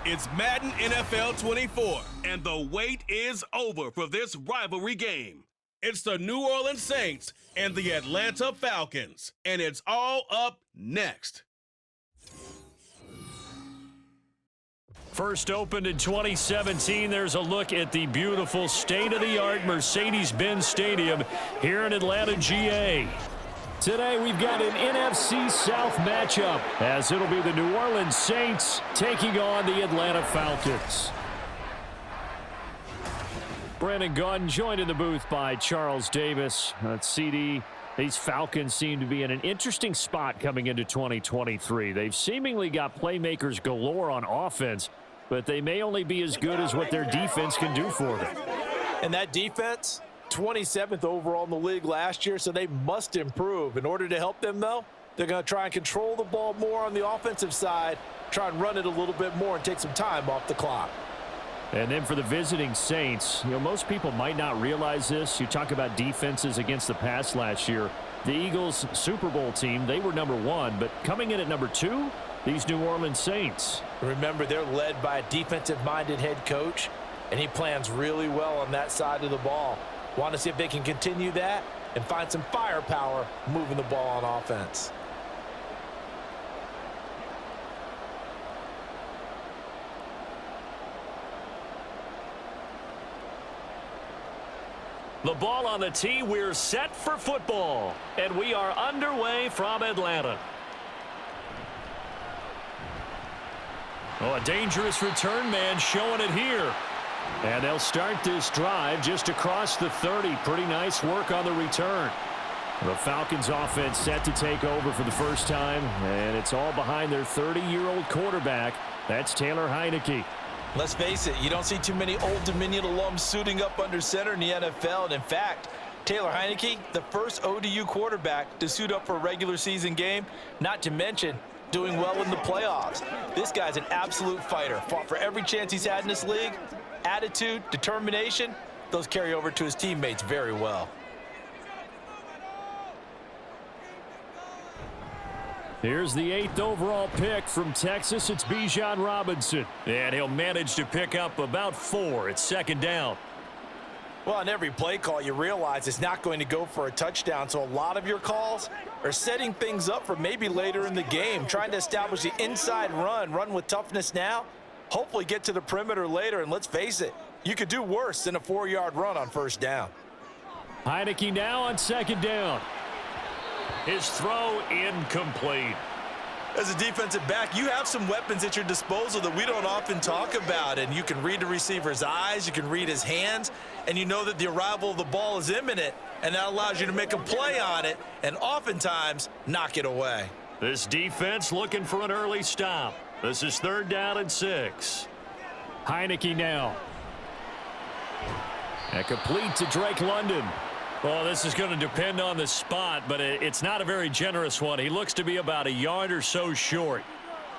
It's Madden NFL 24, and the wait is over for this rivalry game. It's the New Orleans Saints and the Atlanta Falcons, and it's all up next. First opened in 2017, there's a look at the beautiful state-of-the-art Mercedes-Benz Stadium here in Atlanta, GA. Today we've got an NFC South matchup, as it'll be the New Orleans Saints taking on the Atlanta Falcons. Brandon Gunn joined in the booth by Charles Davis. CD, these Falcons seem to be in an interesting spot coming into 2023. They've seemingly got playmakers galore on offense, but they may only be as good as what their defense can do for them. And that defense, 27th overall in the league last year, so they must improve. In order to help them, though, they're going to try and control the ball more on the offensive side, try and run it a little bit more and take some time off the clock. And then for the visiting Saints, most people might not realize this. You talk about defenses against the pass last year. The Eagles Super Bowl team, they were #1, but coming in at #2, these New Orleans Saints. Remember, they're led by a defensive-minded head coach, and he plans really well on that side of the ball. Want to see if they can continue that and find some firepower moving the ball on offense. The ball on the tee, we're set for football, and we are underway from Atlanta. Oh, a dangerous return man showing it here. And they'll start this drive just across the 30. Pretty nice work on the return. The Falcons offense set to take over for the first time, and it's all behind their 30-year-old quarterback. That's Taylor Heineke. Let's face it, you don't see too many Old Dominion alums suiting up under center in the NFL. And in fact, Taylor Heineke, the first ODU quarterback to suit up for a regular season game, not to mention doing well in the playoffs. This guy's an absolute fighter. Fought for every chance he's had in this league. Attitude, determination, those carry over to his teammates very well. Here's the 8th overall pick from Texas. It's Bijan Robinson. And he'll manage to pick up about 4. It's second down. Well, on every play call, you realize it's not going to go for a touchdown. So a lot of your calls are setting things up for maybe later in the game, trying to establish the inside run with toughness now. Hopefully get to the perimeter later, and let's face it, you could do worse than a 4-yard run on first down. Heineke now on second down. His throw incomplete. As a defensive back, you have some weapons at your disposal that we don't often talk about, and you can read the receiver's eyes, you can read his hands, and you know that the arrival of the ball is imminent, and that allows you to make a play on it and oftentimes knock it away. This defense looking for an early stop. This is 3rd down and 6. Heineke now. And complete to Drake London. Well, this is going to depend on the spot, but it's not a very generous one. He looks to be about a yard or so short.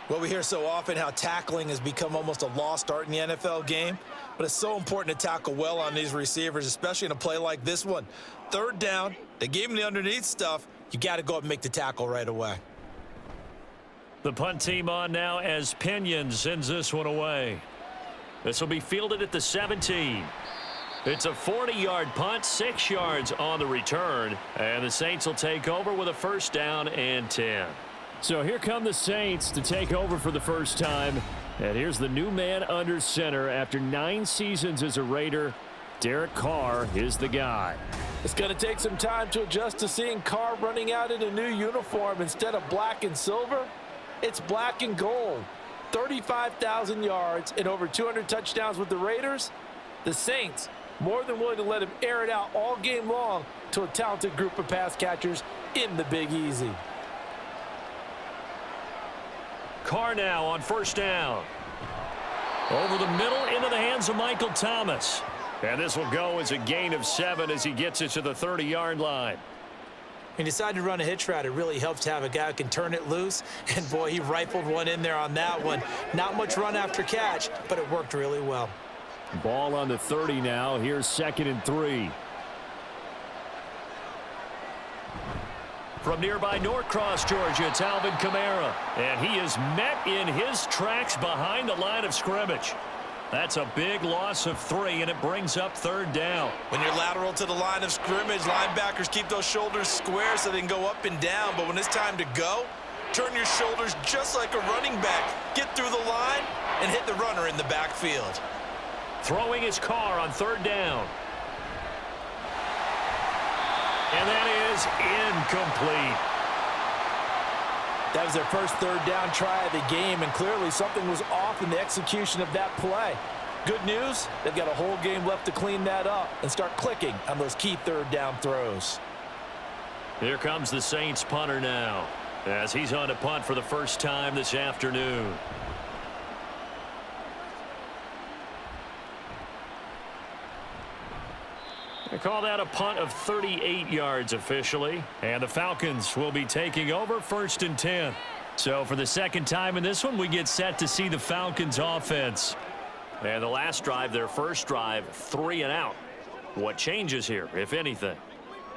Well, we hear so often how tackling has become almost a lost art in the NFL game, but it's so important to tackle well on these receivers, especially in a play like this one. 3rd down, they gave him the underneath stuff. You got to go up and make the tackle right away. The punt team on now as Pinion sends this one away. This will be fielded at the 17. It's a 40-yard punt, 6 yards on the return, and the Saints will take over with a 1st down and 10. So here come the Saints to take over for the first time, and here's the new man under center after 9 seasons as a Raider. Derek Carr is the guy. It's going to take some time to adjust to seeing Carr running out in a new uniform instead of black and silver. It's black and gold. 35,000 yards and over 200 touchdowns with the Raiders. The Saints more than willing to let him air it out all game long to a talented group of pass catchers in the Big Easy. Carr now on 1st down. Over the middle into the hands of Michael Thomas. And this will go as a gain of 7 as he gets it to the 30-yard line. He decided to run a hitch route. It really helps to have a guy who can turn it loose. And, boy, he rifled one in there on that one. Not much run after catch, but it worked really well. Ball on the 30 now. Here's 2nd and 3. From nearby Norcross, Georgia, it's Alvin Kamara. And he is met in his tracks behind the line of scrimmage. That's a big loss of 3, and it brings up 3rd down. When you're lateral to the line of scrimmage, linebackers keep those shoulders square so they can go up and down. But when it's time to go, turn your shoulders just like a running back. Get through the line and hit the runner in the backfield. Throwing his car on 3rd down. And that is incomplete. That was their first 3rd down try of the game, and clearly something was off in the execution of that play. Good news, they've got a whole game left to clean that up and start clicking on those key 3rd down throws. Here comes the Saints punter now, as he's on to punt for the first time this afternoon. They call that a punt of 38 yards officially, and the Falcons will be taking over 1st and 10. So for the second time in this one, we get set to see the Falcons offense. And the last drive, their first drive, 3 and out. What changes here, if anything?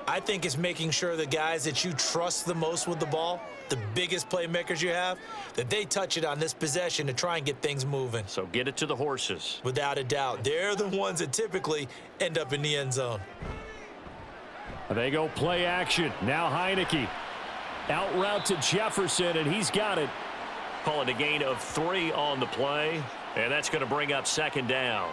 I think it's making sure the guys that you trust the most with the ball, the biggest playmakers you have, that they touch it on this possession to try and get things moving. So get it to the horses. Without a doubt. They're the ones that typically end up in the end zone. They go play action. Now Heineke. Out route to Jefferson, and he's got it. Call it a gain of 3 on the play, and that's going to bring up 2nd down.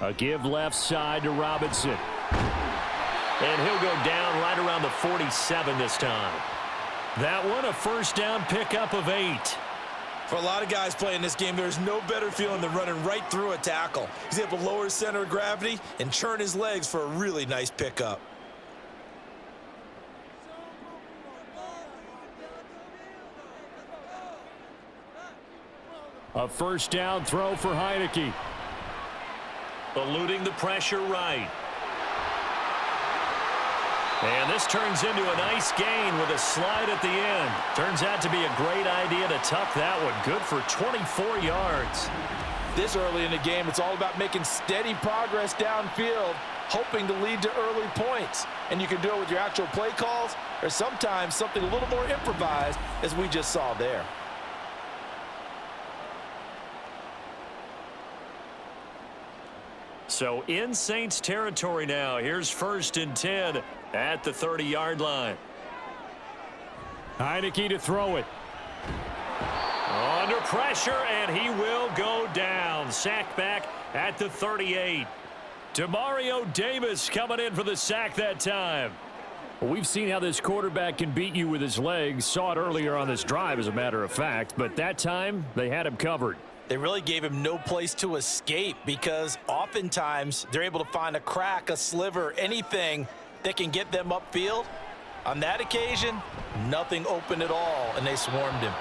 A give left side to Robinson. And he'll go down right around the 47 this time. That one a first down pickup of 8. For a lot of guys playing this game, there's no better feeling than running right through a tackle. He's able to lower his center of gravity and churn his legs for a really nice pickup. A first down throw for Heineke. Eluding the pressure right. And this turns into a nice gain with a slide at the end. Turns out to be a great idea to tuck that one. Good for 24 yards. This early in the game, it's all about making steady progress downfield, hoping to lead to early points. And you can do it with your actual play calls or sometimes something a little more improvised, as we just saw there. So in Saints territory now. Here's 1st and 10 at the 30-yard line. Heineke to throw it. Under pressure, and he will go down. Sack back at the 38. Demario Davis coming in for the sack that time. Well, we've seen how this quarterback can beat you with his legs. Saw it earlier on this drive, as a matter of fact. But that time, they had him covered. They really gave him no place to escape because oftentimes they're able to find a crack, a sliver, anything that can get them upfield. On that occasion, nothing open at all, and they swarmed him.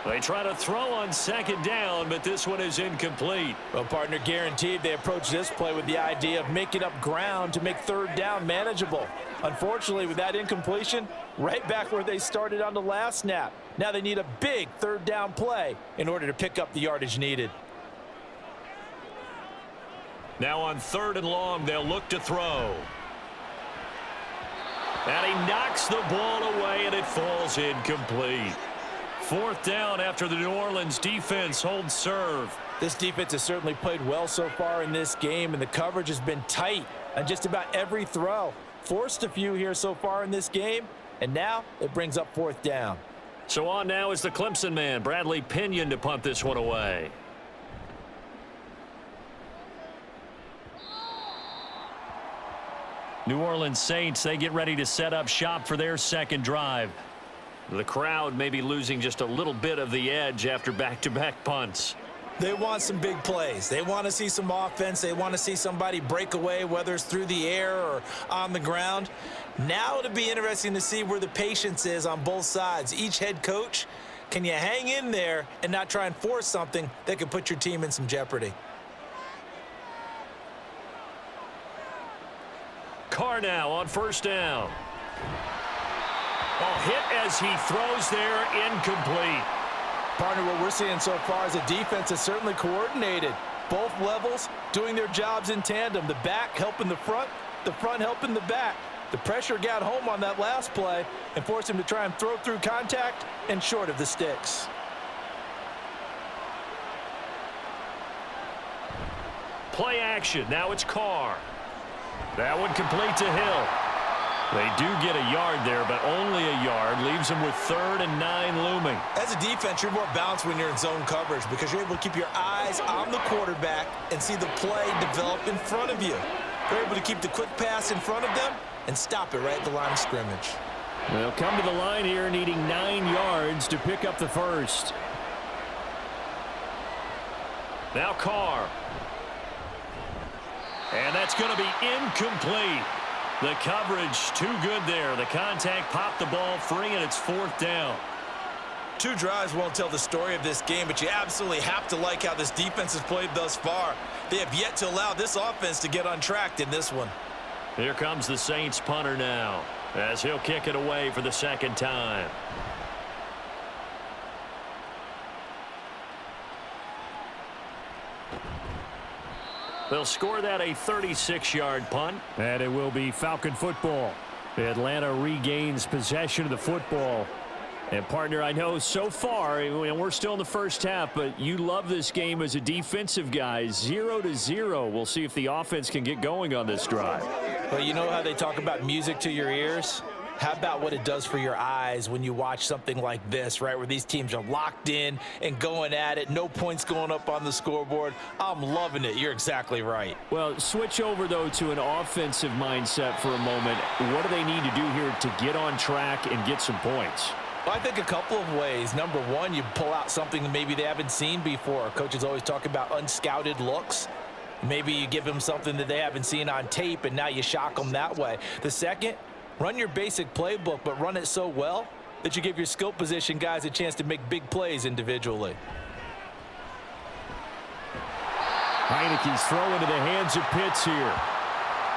They try to throw on 2nd down, but this one is incomplete. Well, partner, guaranteed they approach this play with the idea of making up ground to make 3rd down manageable. Unfortunately, with that incompletion, right back where they started on the last snap. Now they need a big 3rd down play in order to pick up the yardage needed. Now on 3rd and long, they'll look to throw. And he knocks the ball away, and it falls incomplete. 4th down after the New Orleans defense holds serve. This defense has certainly played well so far in this game, and the coverage has been tight on just about every throw. Forced a few here so far in this game, and now it brings up 4th down. So on now is the Clemson man, Bradley Pinion, to punt this one away. New Orleans Saints, they get ready to set up shop for their 2nd drive. The crowd may be losing just a little bit of the edge after back-to-back punts. They want some big plays. They want to see some offense. They want to see somebody break away, whether it's through the air or on the ground. Now it'll be interesting to see where the patience is on both sides. Each head coach, can you hang in there and not try and force something that could put your team in some jeopardy? Carr now on 1st down. hit as he throws there, incomplete. Partner, what we're seeing so far is a defense is certainly coordinated. Both levels doing their jobs in tandem. The back helping the front helping the back. The pressure got home on that last play and forced him to try and throw through contact and short of the sticks. Play action. Now it's Carr. That one complete to Hill. They do get a yard there, but only a yard. Leaves them with 3rd and 9 looming. As a defense, you're more balanced when you're in zone coverage because you're able to keep your eyes on the quarterback and see the play develop in front of you. You're able to keep the quick pass in front of them and stop it right at the line of scrimmage. They'll come to the line here needing 9 yards to pick up the first. Now Carr. And that's going to be incomplete. The coverage too good there. The contact popped the ball free, and it's 4th down. 2 drives won't tell the story of this game, but you absolutely have to like how this defense has played thus far. They have yet to allow this offense to get untracked in this one. Here comes the Saints punter now, as he'll kick it away for the 2nd time. They'll score that a 36-yard punt, and it will be Falcon football. Atlanta regains possession of the football. And, partner, I know so far, and we're still in the first half, but you love this game as a defensive guy. 0-0. We'll see if the offense can get going on this drive. Well, you know how they talk about music to your ears? How about what it does for your eyes when you watch something like this, right, where these teams are locked in and going at it, no points going up on the scoreboard? I'm loving it. You're exactly right. Well, switch over, though, to an offensive mindset for a moment. What do they need to do here to get on track and get some points? Well, I think a couple of ways. Number one, you pull out something that maybe they haven't seen before. Coaches always talk about unscouted looks. Maybe you give them something that they haven't seen on tape, and now you shock them that way. The second, run your basic playbook, but run it so well that you give your skill position guys a chance to make big plays individually. Heineke's throw into the hands of Pitts here.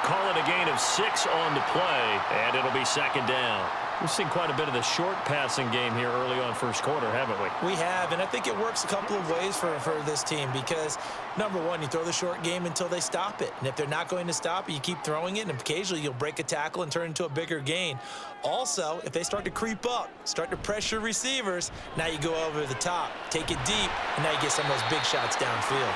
Call it a gain of 6 on the play, and it'll be 2nd down. We've seen quite a bit of the short passing game here early on first quarter, haven't we? We have, and I think it works a couple of ways for this team because, number one, you throw the short game until they stop it. And if they're not going to stop it, you keep throwing it, and occasionally you'll break a tackle and turn into a bigger gain. Also, if they start to creep up, start to pressure receivers, now you go over the top, take it deep, and now you get some of those big shots downfield.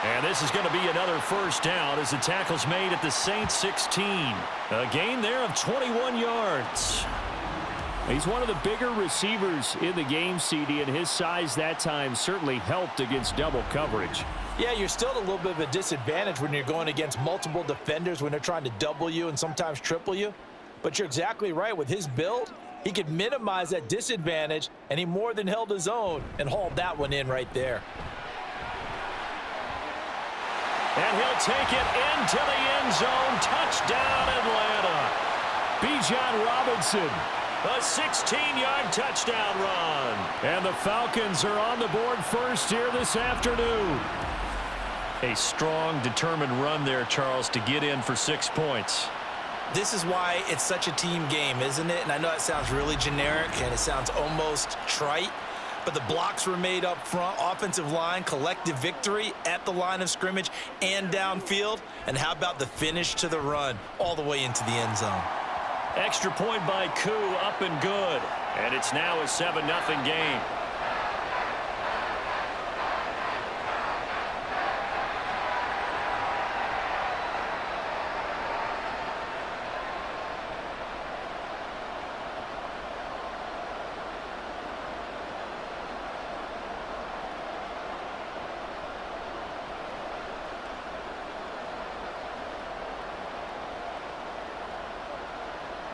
And this is going to be another first down as the tackle's made at the Saints 16. A gain there of 21 yards. He's one of the bigger receivers in the game, CD, and his size that time certainly helped against double coverage. Yeah, you're still at a little bit of a disadvantage when you're going against multiple defenders when they're trying to double you and sometimes triple you. But you're exactly right. With his build, he could minimize that disadvantage, and he more than held his own and hauled that one in right there. And he'll take it into the end zone. Touchdown, Atlanta. Bijan Robinson. A 16-yard touchdown run. And the Falcons are on the board first here this afternoon. A strong, determined run there, Charles, to get in for 6 points. This is why it's such a team game, isn't it? And I know it sounds really generic and it sounds almost trite, but the blocks were made up front, offensive line, collective victory at the line of scrimmage and downfield. And how about the finish to the run all the way into the end zone? Extra point by Koo, up and good. And it's now a 7-0 game.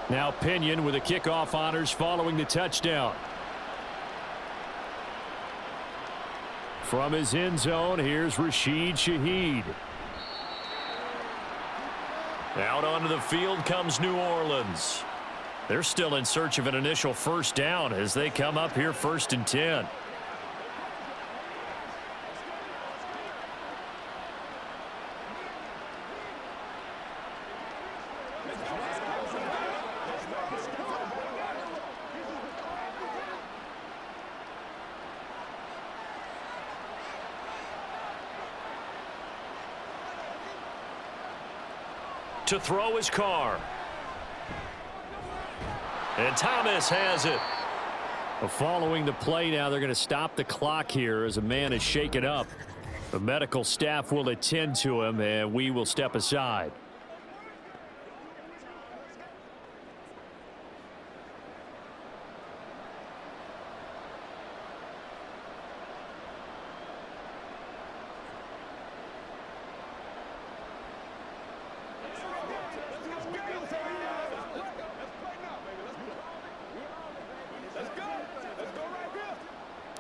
Now Pinion with the kickoff honors following the touchdown. From his end zone, here's Rashid Shaheed. Out onto the field comes New Orleans. They're still in search of an initial first down as they come up here 1st and 10. to throw his car. And Thomas has it. Well, following the play now, they're going to stop the clock here as a man is shaken up. The medical staff will attend to him, and we will step aside.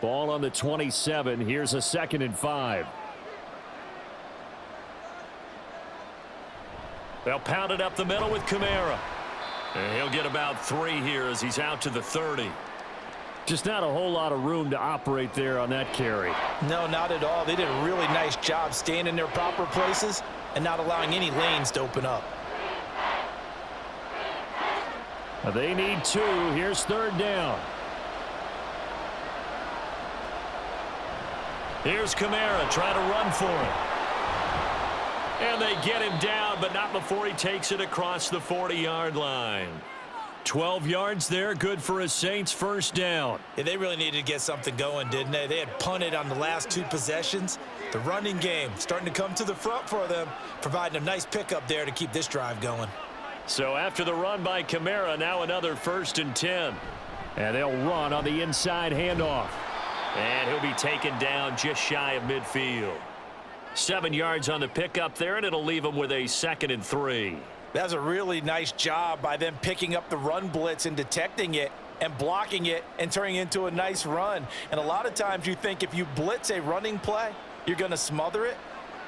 Ball on the 27. Here's a 2nd and 5. They'll pound it up the middle with Kamara. And he'll get about 3 here as he's out to the 30. Just not a whole lot of room to operate there on that carry. No, not at all. They did a really nice job staying in their proper places and not allowing any lanes to open up. They need 2. Here's 3rd down. Here's Kamara trying to run for it. And they get him down, but not before he takes it across the 40-yard line. 12 yards there, good for a Saints first down. Yeah, they really needed to get something going, didn't they? They had punted on the last 2 possessions. The running game starting to come to the front for them, providing a nice pickup there to keep this drive going. So after the run by Kamara, now another 1st and 10. And they'll run on the inside handoff. And he'll be taken down just shy of midfield. 7 yards on the pickup there, and it'll leave him with a 2nd and 3. That's a really nice job by them picking up the run blitz and detecting it and blocking it and turning it into a nice run. And a lot of times you think if you blitz a running play, you're going to smother it.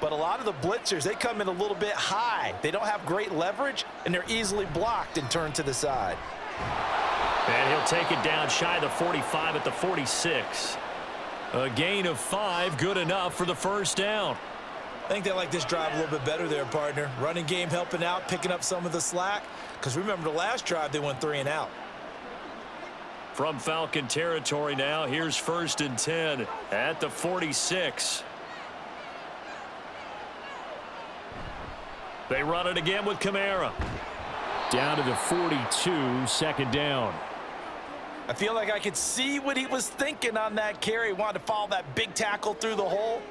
But a lot of the blitzers, they come in a little bit high. They don't have great leverage, and they're easily blocked and turned to the side. And he'll take it down shy of the 45 at the 46. A gain of 5, good enough for the first down. I think they like this drive a little bit better there, partner. Running game helping out, picking up some of the slack. Because remember, the last drive, they went 3 and out. From Falcon territory now, here's 1st and 10 at the 46. They run it again with Kamara. Down to the 42, 2nd down. I feel like I could see what he was thinking on that carry. Wanted to follow that big tackle through the hole.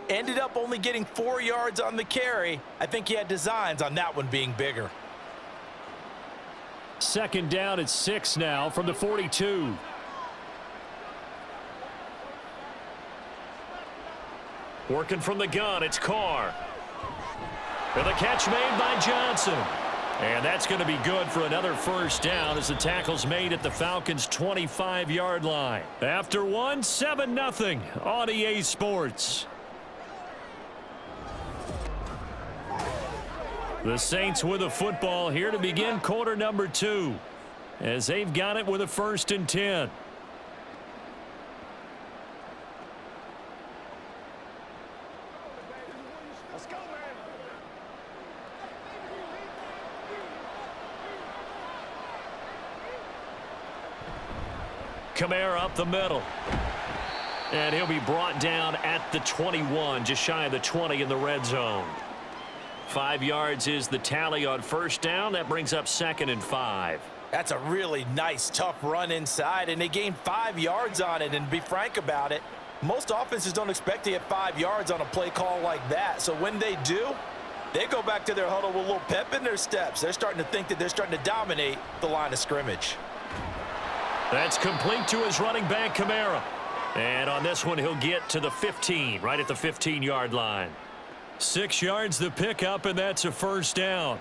Ended up only getting 4 yards on the carry. I think he had designs on that one being bigger. 2nd down at 6 now from the 42. Working from the gun, it's Carr. And the catch made by Johnson. And that's going to be good for another first down as the tackle's made at the Falcons' 25-yard line. After 1, 7-0 on EA Sports. The Saints with a football here to begin quarter number 2 as they've got it with a 1st and 10. Kamara up the middle. And he'll be brought down at the 21, just shy of the 20 in the red zone. 5 yards is the tally on first down. That brings up 2nd and 5. That's a really nice, tough run inside, and they gained 5 yards on it. And to be frank about it, most offenses don't expect to get 5 yards on a play call like that. So when they do, they go back to their huddle with a little pep in their steps. They're starting to think that they're starting to dominate the line of scrimmage. That's complete to his running back, Kamara. And on this one, he'll get to the 15, right at the 15-yard line. 6 yards the pickup, and that's a first down.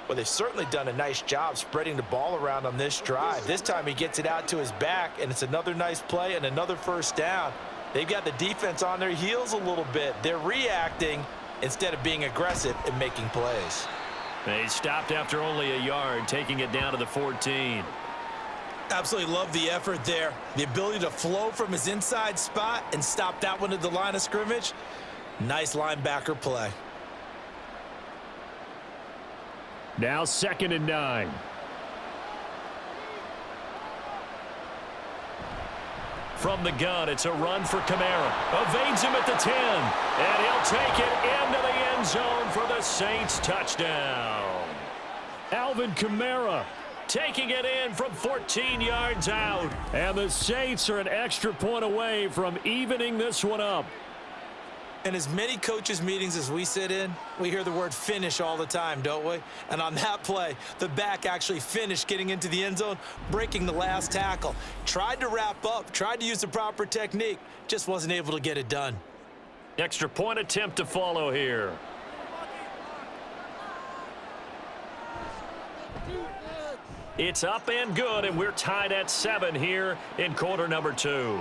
Well, they've certainly done a nice job spreading the ball around on this drive. This time he gets it out to his back, and it's another nice play and another first down. They've got the defense on their heels a little bit. They're reacting instead of being aggressive and making plays. They stopped after only a yard, taking it down to the 14. Absolutely love the effort there. The ability to flow from his inside spot and stop that one at the line of scrimmage. Nice linebacker play. Now 2nd and 9. From the gun, it's a run for Kamara. Evades him at the 10. And he'll take it into the end zone for the Saints touchdown. Alvin Kamara taking it in from 14 yards out. And the Saints are an extra point away from evening this one up. In as many coaches' meetings as we sit in, we hear the word finish all the time, don't we? And on that play, the back actually finished getting into the end zone, breaking the last tackle. Tried to wrap up, tried to use the proper technique, just wasn't able to get it done. Extra point attempt to follow here. It's up and good, and we're tied at 7 here in quarter number 2.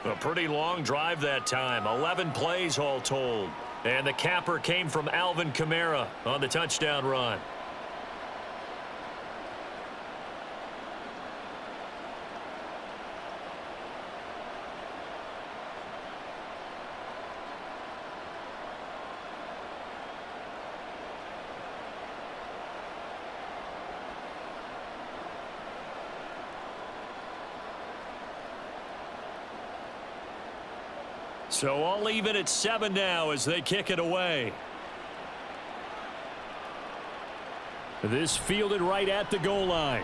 A pretty long drive that time, 11 plays all told. And the capper came from Alvin Kamara on the touchdown run. So all even at 7 now as they kick it away. This fielded right at the goal line.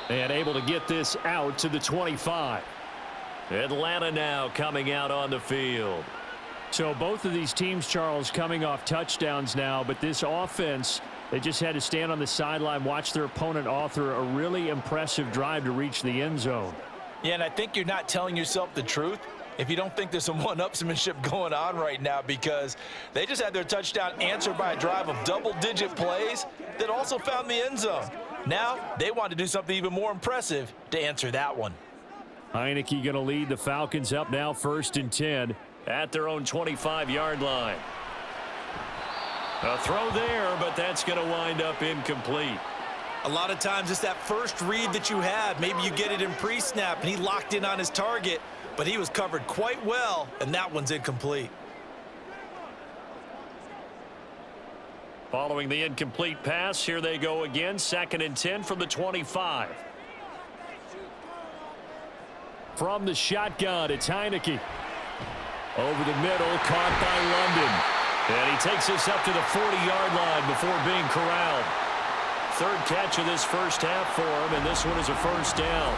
And able to get this out to the 25. Atlanta now coming out on the field. So both of these teams, Charles, coming off touchdowns now, but this offense, they just had to stand on the sideline, watch their opponent author a really impressive drive to reach the end zone. Yeah, and I think you're not telling yourself the truth if you don't think there's some one-upsmanship going on right now, because they just had their touchdown answered by a drive of double-digit plays that also found the end zone. Now they want to do something even more impressive to answer that one. Heineke going to lead the Falcons up now 1st and 10. At their own 25-yard line. A throw there, but that's going to wind up incomplete. A lot of times it's that first read that you have. Maybe you get it in pre-snap, and he locked in on his target, but he was covered quite well, and that one's incomplete. Following the incomplete pass, here they go again. 2nd and 10 from the 25. From the shotgun, it's Heineke. Over the middle, caught by London. And he takes this up to the 40-yard line before being corralled. 3rd catch of this first half for him, and this one is a first down.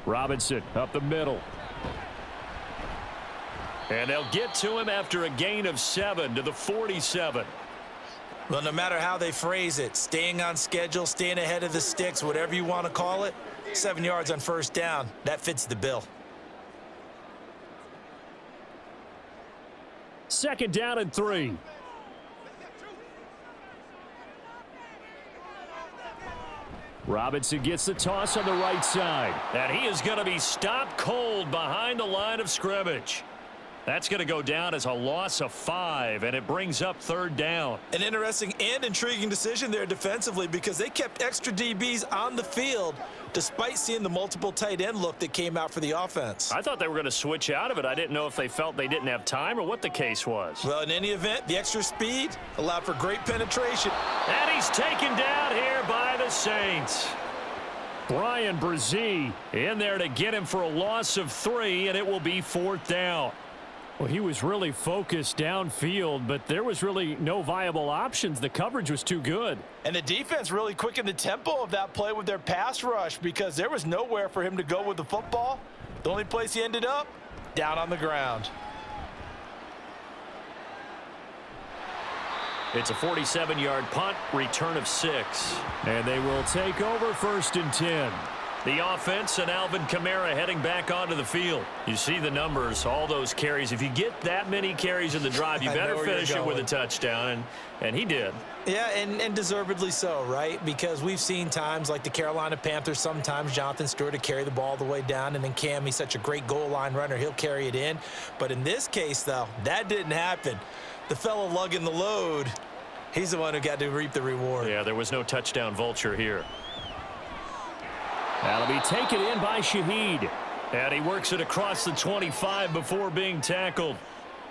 Robinson up the middle. And they'll get to him after a gain of 7 to the 47. Well, no matter how they phrase it, staying on schedule, staying ahead of the sticks, whatever you want to call it, 7 yards on first down, that fits the bill. 2nd down and 3. Robinson gets the toss on the right side. And he is going to be stopped cold behind the line of scrimmage. That's going to go down as a loss of 5, and it brings up 3rd down. An interesting and intriguing decision there defensively, because they kept extra DBs on the field despite seeing the multiple tight end look that came out for the offense. I thought they were going to switch out of it. I didn't know if they felt they didn't have time or what the case was. Well, in any event, the extra speed allowed for great penetration. And he's taken down here by the Saints. Brian Brzee in there to get him for a loss of 3, and it will be 4th down. Well, he was really focused downfield, but there was really no viable options. The coverage was too good. And the defense really quickened the tempo of that play with their pass rush, because there was nowhere for him to go with the football. The only place he ended up, down on the ground. It's a 47-yard punt, return of 6. And they will take over 1st and 10. The offense and Alvin Kamara heading back onto the field. You see the numbers, all those carries. If you get that many carries in the drive, you better finish it with a touchdown, and he did. Yeah, and deservedly so, right? Because we've seen times like the Carolina Panthers, sometimes Jonathan Stewart to carry the ball all the way down, and then Cam, he's such a great goal line runner, he'll carry it in. But in this case, though, that didn't happen. The fellow lugging the load, he's the one who got to reap the reward. Yeah, there was no touchdown vulture here. That'll be taken in by Shaheed. And he works it across the 25 before being tackled.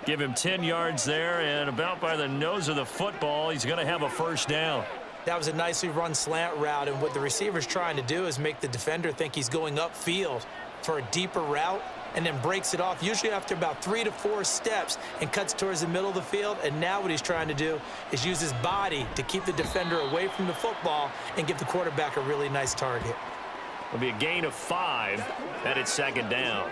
Give him 10 yards there, and about by the nose of the football, he's going to have a first down. That was a nicely run slant route, and what the receiver's trying to do is make the defender think he's going upfield for a deeper route, and then breaks it off, usually after about 3 to 4 steps, and cuts towards the middle of the field. And now what he's trying to do is use his body to keep the defender away from the football and give the quarterback a really nice target. It'll be a gain of 5, and it's second down.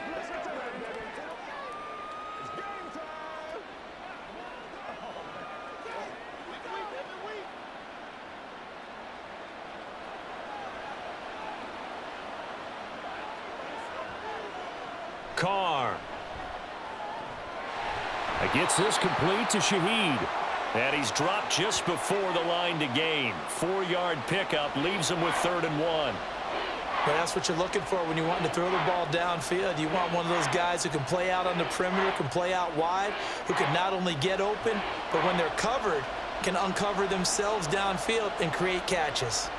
Carr. Gets this complete to Shaheed. And he's dropped just before the line to gain. 4-yard pickup leaves him with 3rd and 1. But that's what you're looking for when you want to throw the ball downfield. You want one of those guys who can play out on the perimeter, can play out wide, who can not only get open, but when they're covered, can uncover themselves downfield and create catches.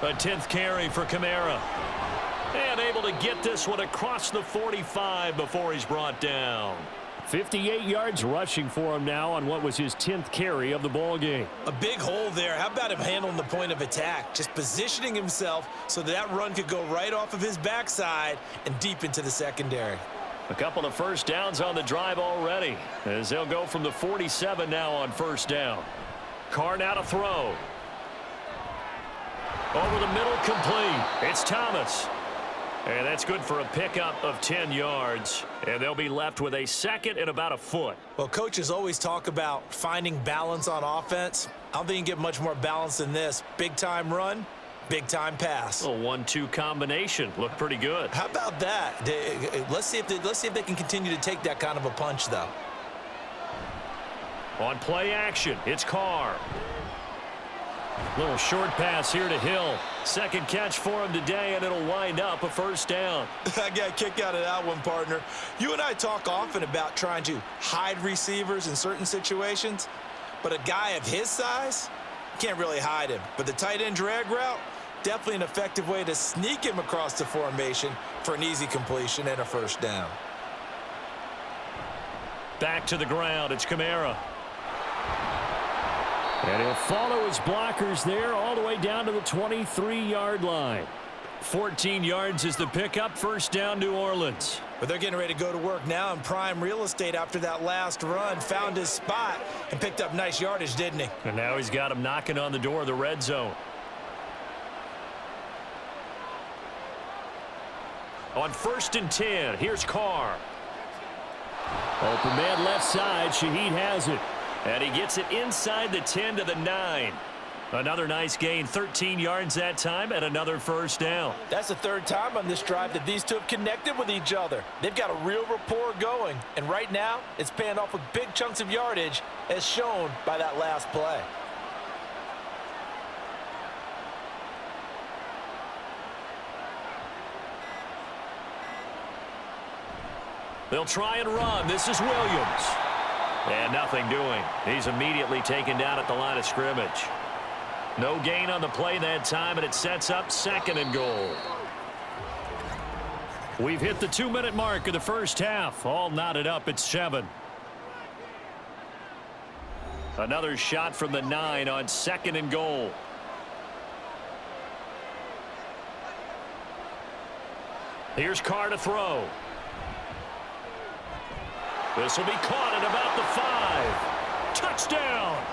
A 10th carry for Kamara. And able to get this one across the 45 before he's brought down. 58 yards rushing for him now on what was his 10th carry of the ball game. A big hole there. How about him handling the point of attack? Just positioning himself so that run could go right off of his backside and deep into the secondary. A couple of first downs on the drive already, as they'll go from the 47 now on first down. Carr now to throw. Over the middle, complete. It's Thomas. And that's good for a pickup of 10 yards. And they'll be left with a second and about a foot. Well, coaches always talk about finding balance on offense. I don't think you can get much more balance than this. Big-time run, big-time pass. A 1-2 combination. Looked pretty good. How about that? Let's see if they can continue to take that kind of a punch, though. On play action, it's Carr. Little short pass here to Hill. Second catch for him today, and it'll wind up a first down. I got a kick out of that one, partner. You and I talk often about trying to hide receivers in certain situations, but a guy of his size, can't really hide him. But the tight end drag route, definitely an effective way to sneak him across the formation for an easy completion and a first down. Back to the ground, it's Kamara. And he'll follow his blockers there all the way down to the 23-yard line. 14 yards is the pickup. First down, New Orleans. But they're getting ready to go to work now in prime real estate after that last run. Found his spot and picked up nice yardage, didn't he? And now he's got him knocking on the door of the red zone. On 1st and 10, here's Carr. Open man left side. Shaheed has it. And he gets it inside the 10 to the 9. Another nice gain, 13 yards that time, and another first down. That's the 3rd time on this drive that these two have connected with each other. They've got a real rapport going, and right now it's paying off with big chunks of yardage, as shown by that last play. They'll try and run. This is Williams. And nothing doing. He's immediately taken down at the line of scrimmage. No gain on the play that time, and it sets up 2nd and goal. We've hit the 2-minute mark of the first half. All knotted up at 7. Another shot from the 9 on 2nd and goal. Here's Carr to throw. This will be caught at about the 5. Touchdown!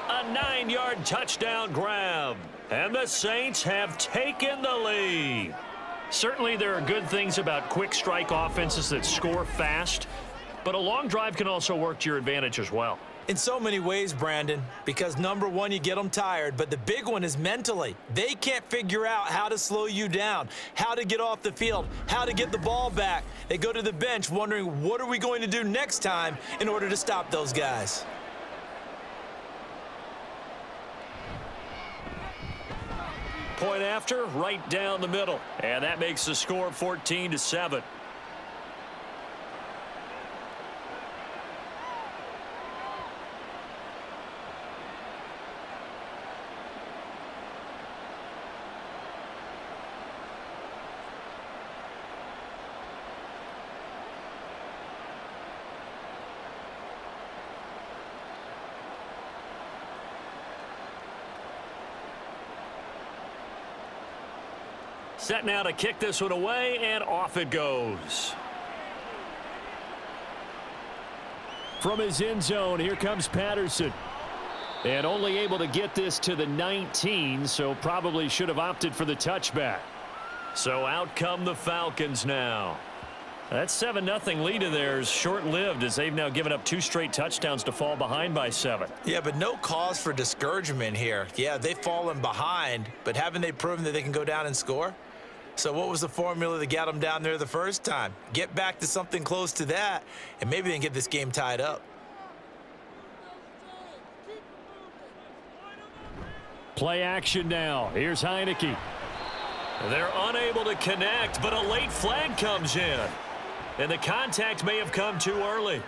A 9-yard touchdown grab. And the Saints have taken the lead. Certainly there are good things about quick strike offenses that score fast, but a long drive can also work to your advantage as well. In so many ways, Brandon, because number one, you get them tired, but the big one is mentally. They can't figure out how to slow you down, how to get off the field, how to get the ball back. They go to the bench wondering, what are we going to do next time in order to stop those guys? Point after, right down the middle. And that makes the score 14-7. Set now to kick this one away, and off it goes. From his end zone, here comes Patterson. And only able to get this to the 19, so probably should have opted for the touchback. So out come the Falcons now. That 7-0 lead of theirs short-lived as they've now given up 2 straight touchdowns to fall behind by 7. Yeah, but no cause for discouragement here. Yeah, they've fallen behind, but haven't they proven that they can go down and score? So what was the formula that got them down there the first time? Get back to something close to that, and maybe they can get this game tied up. Play action now. Here's Heineke. They're unable to connect, but a late flag comes in. And the contact may have come too early.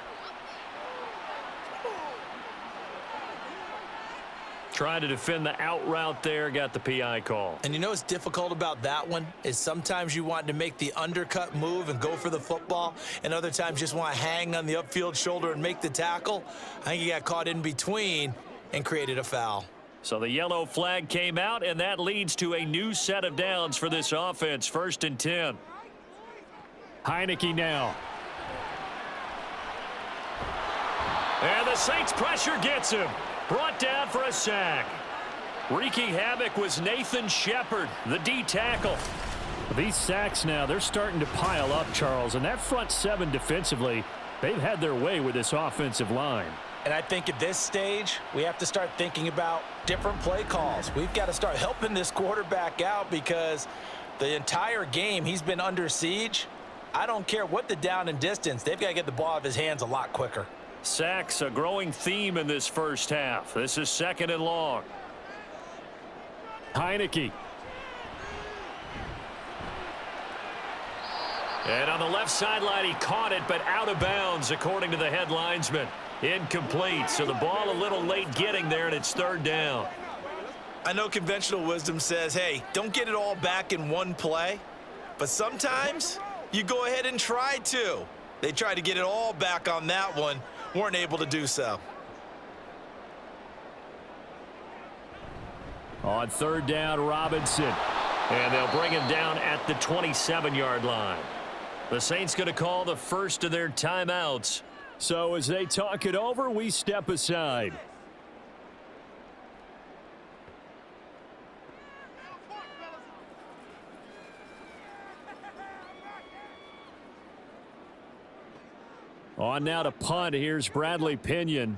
Trying to defend the out route there, got the PI call. And you know what's difficult about that one is sometimes you want to make the undercut move and go for the football, and other times just want to hang on the upfield shoulder and make the tackle. I think he got caught in between and created a foul. So the yellow flag came out, and that leads to a new set of downs for this offense. 1st and 10. Heineke now. And the Saints pressure gets him. Brought down for a sack. Wreaking havoc was Nathan Shepard, the D tackle. These sacks now, they're starting to pile up, Charles. And that front 7 defensively, they've had their way with this offensive line. And I think at this stage, we have to start thinking about different play calls. We've got to start helping this quarterback out because the entire game he's been under siege. I don't care what the down and distance. They've got to get the ball out of his hands a lot quicker. Sacks, a growing theme in this first half. This is 2nd and long. Heineke. And on the left sideline, he caught it, but out of bounds, according to the head linesman. Incomplete, so the ball a little late getting there, and it's 3rd down. I know conventional wisdom says, hey, don't get it all back in one play. But sometimes you go ahead and try to. They tried to get it all back on that one. Weren't able to do so. On 3rd down, Robinson. And they'll bring him down at the 27-yard line. The Saints going to call the first of their timeouts. So as they talk it over, we step aside. On now to punt. Here's Bradley Pinion.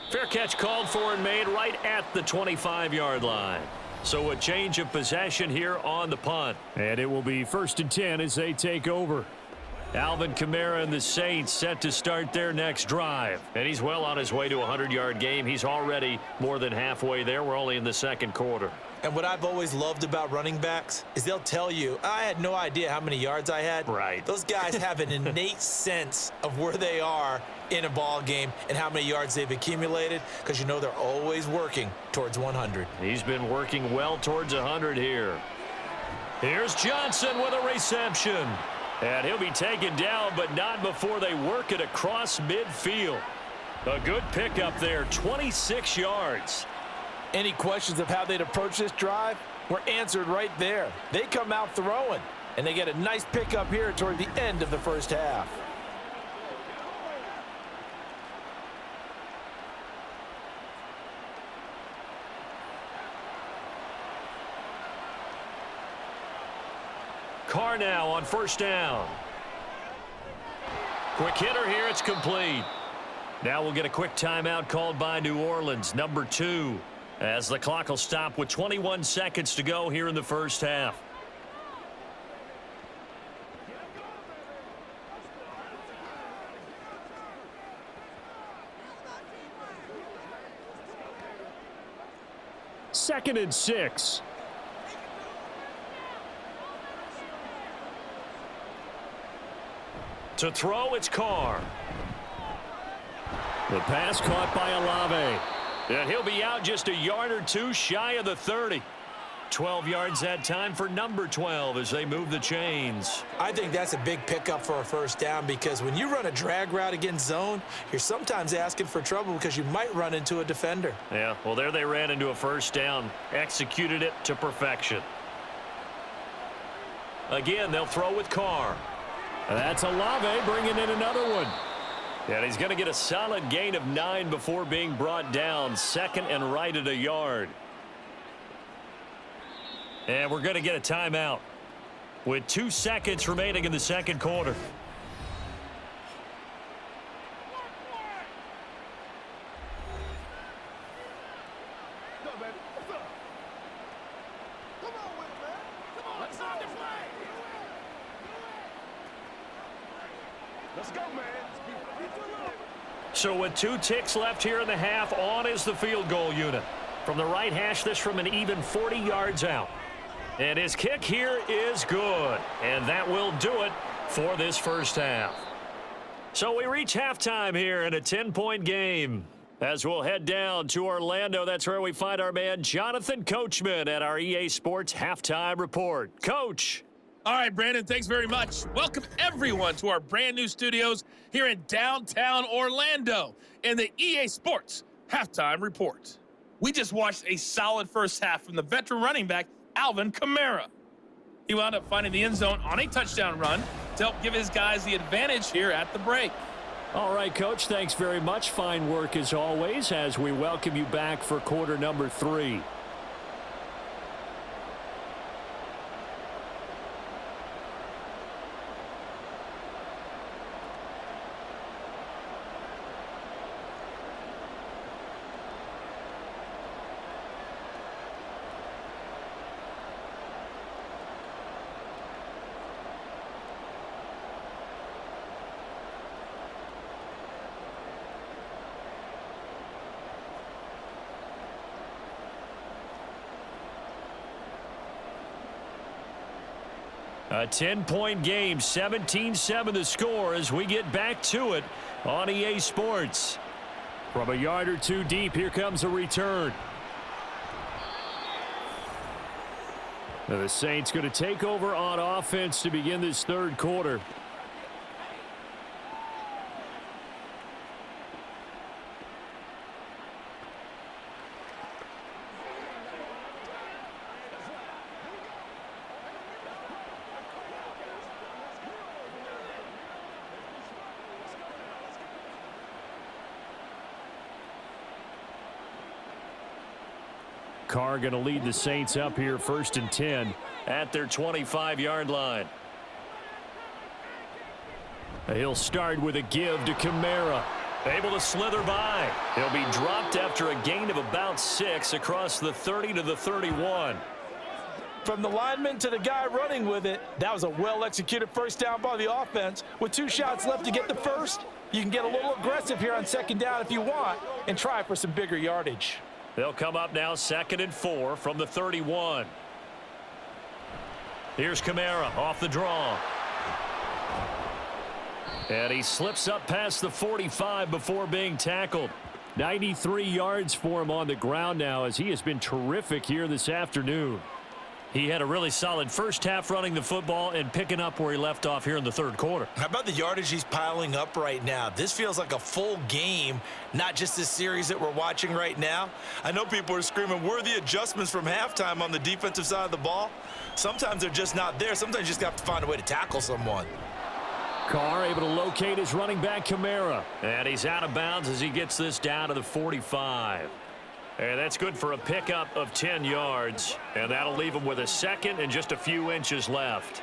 Fair catch called for and made right at the 25-yard line. So a change of possession here on the punt. And it will be 1st and 10 as they take over. Alvin Kamara and the Saints set to start their next drive. And he's well on his way to a 100-yard game. He's already more than halfway there. We're only in the 2nd quarter. And what I've always loved about running backs is they'll tell you, I had no idea how many yards I had. Right. Those guys have an innate sense of where they are in a ball game and how many yards they've accumulated because you know they're always working towards 100. He's been working well towards 100 here. Here's Johnson with a reception. And he'll be taken down, but not before they work it across midfield. A good pickup there, 26 yards. Any questions of how they'd approach this drive were answered right there. They come out throwing, and they get a nice pickup here toward the end of the first half. Carr now on 1st down. Quick hitter here, it's complete. Now we'll get a quick timeout called by New Orleans, number 2, as the clock will stop with 21 seconds to go here in the first half. Second and 6. To throw, it's Carr. The pass caught by Olave. And he'll be out just a yard or two shy of the 30. 12 yards that time for number 12 as they move the chains. I think that's a big pickup for a first down because when you run a drag route against zone, you're sometimes asking for trouble because you might run into a defender. Yeah, well, there they ran into a first down, executed it to perfection. Again, they'll throw with Carr. That's Olave bringing in another one. And he's going to get a solid gain of 9 before being brought down, second and right at a yard. And we're going to get a timeout with 2 seconds remaining in the second quarter. So with 2 ticks left here in the half, on is the field goal unit. From the right hash, this from an even 40 yards out. And his kick here is good. And that will do it for this first half. So we reach halftime here in a 10-point game. As we'll head down to Orlando, that's where we find our man Jonathan Coachman at our EA Sports Halftime Report. Coach. All right, Brandon, thanks very much. Welcome, everyone, to our brand-new studios here in downtown Orlando in the EA Sports Halftime Report. We just watched a solid first half from the veteran running back, Alvin Kamara. He wound up finding the end zone on a touchdown run to help give his guys the advantage here at the break. All right, Coach, thanks very much. Fine work as always as we welcome you back for quarter number 3. A 10-point game, 17-7 the score as we get back to it on EA Sports. From a yard or 2 deep, here comes a return. Now the Saints going to take over on offense to begin this third quarter. Carr going to lead the Saints up here, 1st and 10. At their 25-yard line. He'll start with a give to Kamara. Able to slither by. He'll be dropped after a gain of about 6 across the 30 to the 31. From the lineman to the guy running with it, that was a well-executed first down by the offense. With 2 shots left to get the first, you can get a little aggressive here on second down if you want and try for some bigger yardage. They'll come up now 2nd and 4 from the 31. Here's Kamara off the draw. And he slips up past the 45 before being tackled. 93 yards for him on the ground now as he has been terrific here this afternoon. He had a really solid first half running the football and picking up where he left off here in the third quarter. How about the yardage he's piling up right now? This feels like a full game, not just this series that we're watching right now. I know people are screaming, where are the adjustments from halftime on the defensive side of the ball? Sometimes they're just not there. Sometimes you just have to find a way to tackle someone. Carr able to locate his running back, Kamara. And he's out of bounds as he gets this down to the 45. And that's good for a pickup of 10 yards. And that'll leave him with a second and just a few inches left.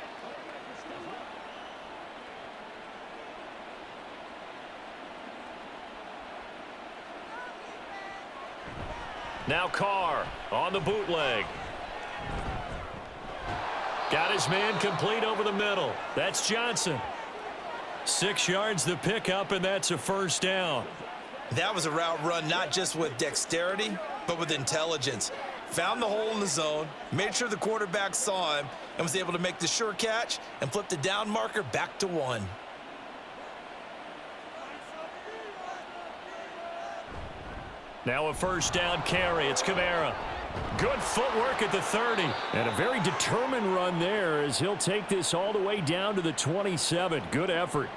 Now Carr on the bootleg. Got his man complete over the middle. That's Johnson. 6 yards the pickup, and that's a first down. That was a route run not just with dexterity, but with intelligence. Found the hole in the zone, made sure the quarterback saw him, and was able to make the sure catch and flip the down marker back to 1. Now a first down carry. It's Kamara. Good footwork at the 30. And a very determined run there as he'll take this all the way down to the 27. Good effort.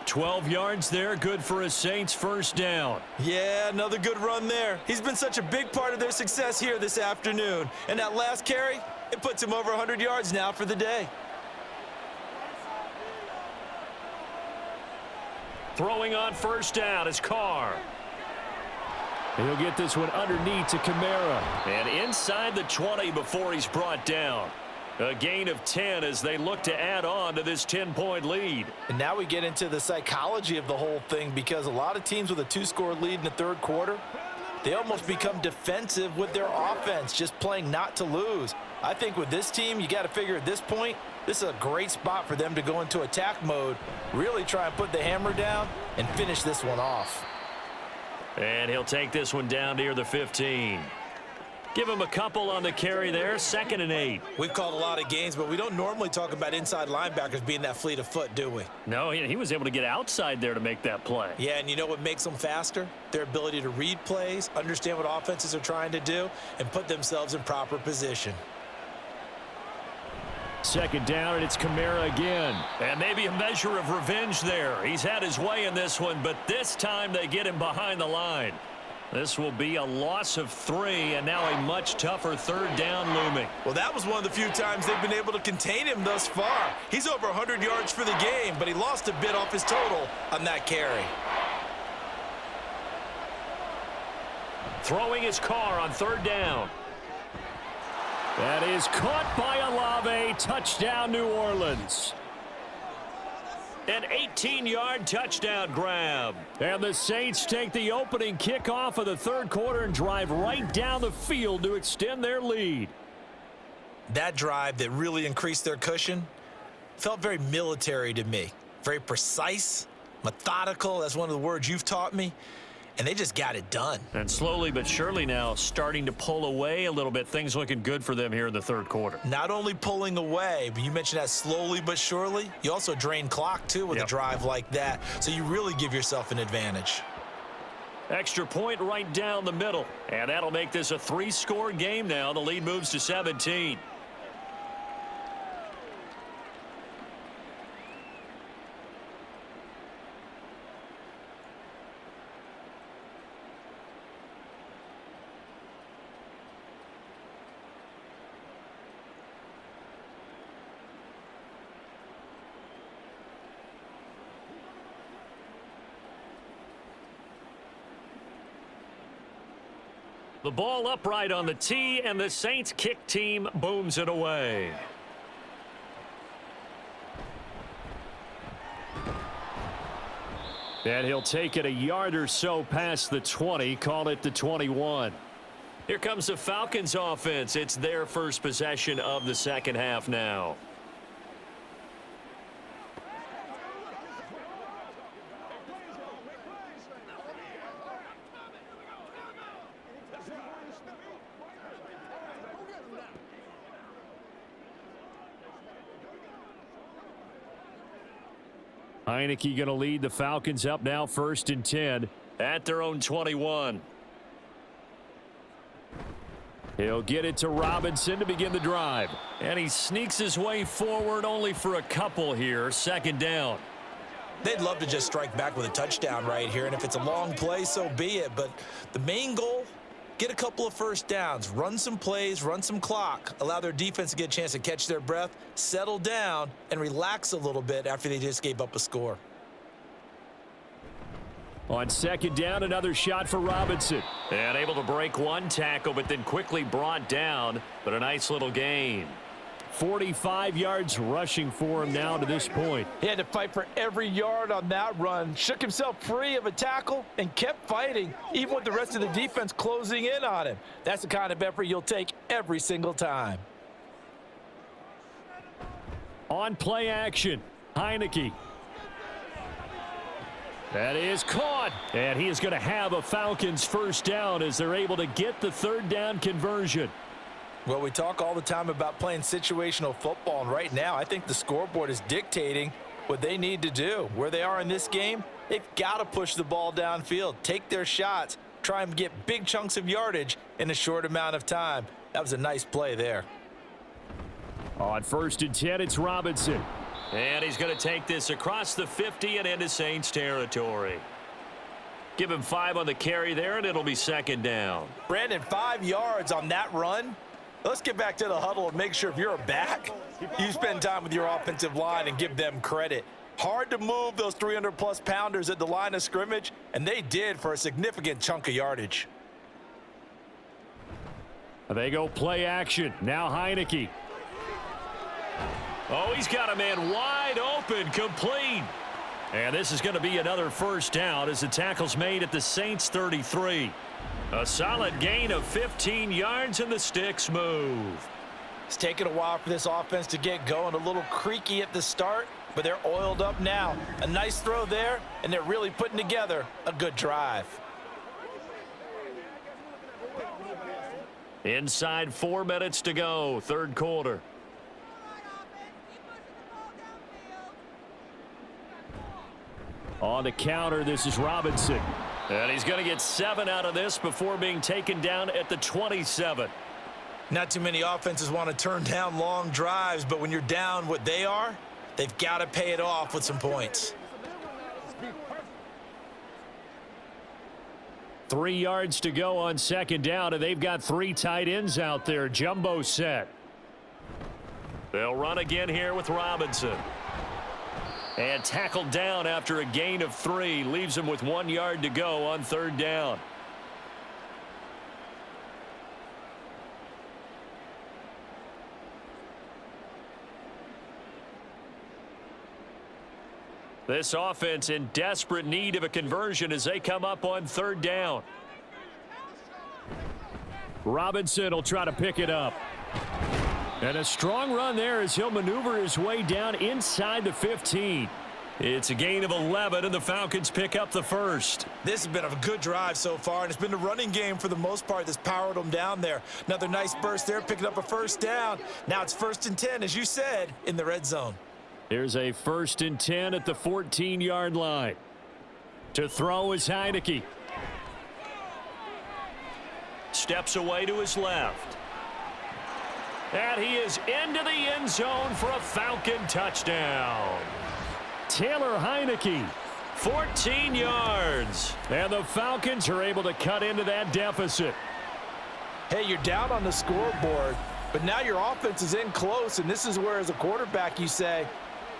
12 yards there, good for a Saints first down. Yeah, another good run there. He's been such a big part of their success here this afternoon. And that last carry, it puts him over 100 yards now for the day. Throwing on first down is Carr. He'll get this one underneath to Kamara. And inside the 20 before he's brought down. A gain of 10 as they look to add on to this 10-point lead. And now we get into the psychology of the whole thing, because a lot of teams with a 2-score lead in the third quarter, they almost become defensive with their offense, just playing not to lose. I think with this team, you got to figure at this point, this is a great spot for them to go into attack mode, really try and put the hammer down and finish this one off. And he'll take this one down near the 15. Give him a couple on the carry there, 2nd and 8. We've called a lot of games, but we don't normally talk about inside linebackers being that fleet of foot, do we? No, he was able to get outside there to make that play. Yeah, and you know what makes them faster? Their ability to read plays, understand what offenses are trying to do, and put themselves in proper position. 2nd down, and it's Kamara again. And maybe a measure of revenge there. He's had his way in this one, but this time they get him behind the line. This will be a loss of 3, and now a much tougher 3rd down looming. Well, that was one of the few times they've been able to contain him thus far. He's over 100 yards for the game, but he lost a bit off his total on that carry. Throwing his Carr on 3rd down. That is caught by Olave. Touchdown, New Orleans. An 18-yard touchdown grab. And the Saints take the opening kickoff of the third quarter and drive right down the field to extend their lead. That drive that really increased their cushion felt very military to me. Very precise, methodical. That's one of the words you've taught me. And they just got it done. And slowly but surely now starting to pull away a little bit. Things looking good for them here in the third quarter. Not only pulling away, but you mentioned that slowly but surely. You also drain clock, too, with a drive like that. So you really give yourself an advantage. Extra point right down the middle. And that'll make this a 3-score game now. The lead moves to 17. The ball upright on the tee, and the Saints kick team booms it away. And he'll take it a yard or so past the 20, call it the 21. Here comes the Falcons offense. It's their first possession of the second half now. Heineke going to lead the Falcons up now 1st and 10. At their own 21. He'll get it to Robinson to begin the drive. And he sneaks his way forward only for a couple here. 2nd down. They'd love to just strike back with a touchdown right here, and if it's a long play, so be it. But the main goal, get a couple of first downs, run some plays, run some clock, allow their defense to get a chance to catch their breath, settle down, and relax a little bit after they just gave up a score. On 2nd down, another shot for Robinson. And able to break one tackle, but then quickly brought down. But a nice little gain. 45 yards rushing for him now to this point. He had to fight for every yard on that run, shook himself free of a tackle, and kept fighting, even with the rest of the defense closing in on him. That's the kind of effort you'll take every single time. On play action, Heineke. That is caught. And he is going to have a Falcons first down as they're able to get the 3rd down conversion. Well, we talk all the time about playing situational football, and right now I think the scoreboard is dictating what they need to do. Where they are in this game, they've got to push the ball downfield, take their shots, try and get big chunks of yardage in a short amount of time. That was a nice play there. On 1st and 10, it's Robinson. And he's going to take this across the 50 and into Saints territory. Give him 5 on the carry there, and it'll be 2nd down. Brandon, 5 yards on that run. Let's get back to the huddle and make sure if you're a back, you spend time with your offensive line and give them credit. Hard to move those 300-plus pounders at the line of scrimmage, and they did for a significant chunk of yardage. They go play action. Now Heineke. Oh, he's got a man wide open, complete. And this is going to be another 1st down as the tackle's made at the Saints 33. A solid gain of 15 yards and the sticks move. It's taken a while for this offense to get going. A little creaky at the start, but they're oiled up now. A nice throw there, and they're really putting together a good drive. Inside 4 minutes to go, 3rd quarter. On the counter, this is Robinson. And he's going to get 7 out of this before being taken down at the 27. Not too many offenses want to turn down long drives, but when you're down what they are, they've got to pay it off with some points. 3 yards to go on 2nd down, and they've got 3 tight ends out there. Jumbo set. They'll run again here with Robinson. And tackled down after a gain of 3. Leaves him with 1 yard to go on 3rd down. This offense in desperate need of a conversion as they come up on 3rd down. Robinson will try to pick it up. And a strong run there as he'll maneuver his way down inside the 15. It's a gain of 11, and the Falcons pick up the 1st. This has been a good drive so far, and it's been the running game for the most part that's powered them down there. Another nice burst there, picking up a 1st down. Now it's 1st and 10, as you said, in the red zone. Here's a 1st and 10 at the 14-yard line. To throw is Heineke. Steps away to his left. And he is into the end zone for a Falcon touchdown. Taylor Heineke. 14 yards. And the Falcons are able to cut into that deficit. Hey, you're down on the scoreboard, but now your offense is in close, and this is where, as a quarterback, you say,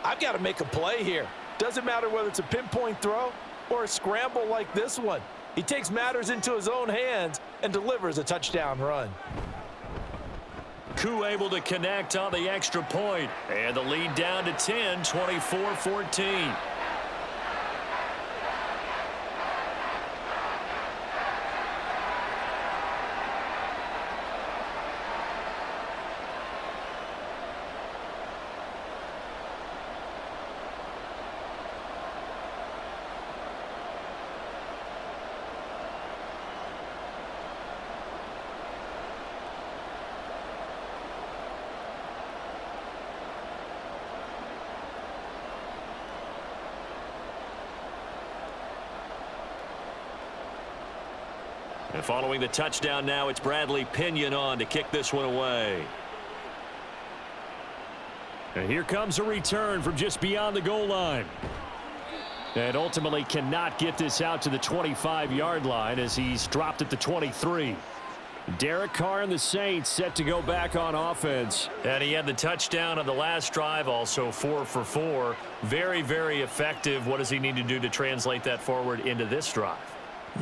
I've got to make a play here. Doesn't matter whether it's a pinpoint throw or a scramble like this one. He takes matters into his own hands and delivers a touchdown run. Koo able to connect on the extra point. And the lead down to 10, 24-14. And following the touchdown now, it's Bradley Pinion on to kick this one away. And here comes a return from just beyond the goal line. And ultimately cannot get this out to the 25-yard line as he's dropped at the 23. Derek Carr and the Saints set to go back on offense. And he had the touchdown on the last drive, also 4 for 4. Very, very effective. What does he need to do to translate that forward into this drive?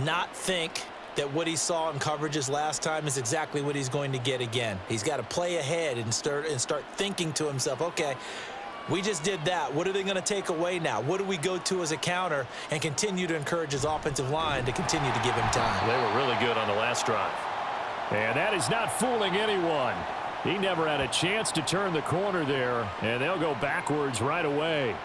Not think that what he saw in coverages last time is exactly what he's going to get again. He's got to play ahead and start thinking to himself, okay, we just did that. What are they going to take away now? What do we go to as a counter? And continue to encourage his offensive line to continue to give him time. They were really good on the last drive. And that is not fooling anyone. He never had a chance to turn the corner there, and they'll go backwards right away.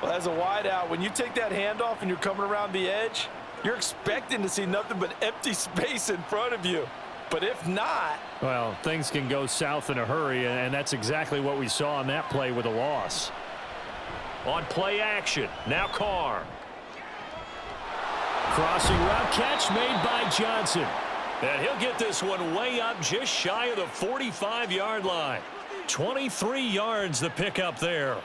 Well, as a wideout, when you take that handoff and you're coming around the edge, you're expecting to see nothing but empty space in front of you. But if not, well, things can go south in a hurry, and that's exactly what we saw on that play with a loss. On play action, now Carr. Crossing route catch made by Johnson. And he'll get this one way up just shy of the 45-yard line. 23 yards the pickup there.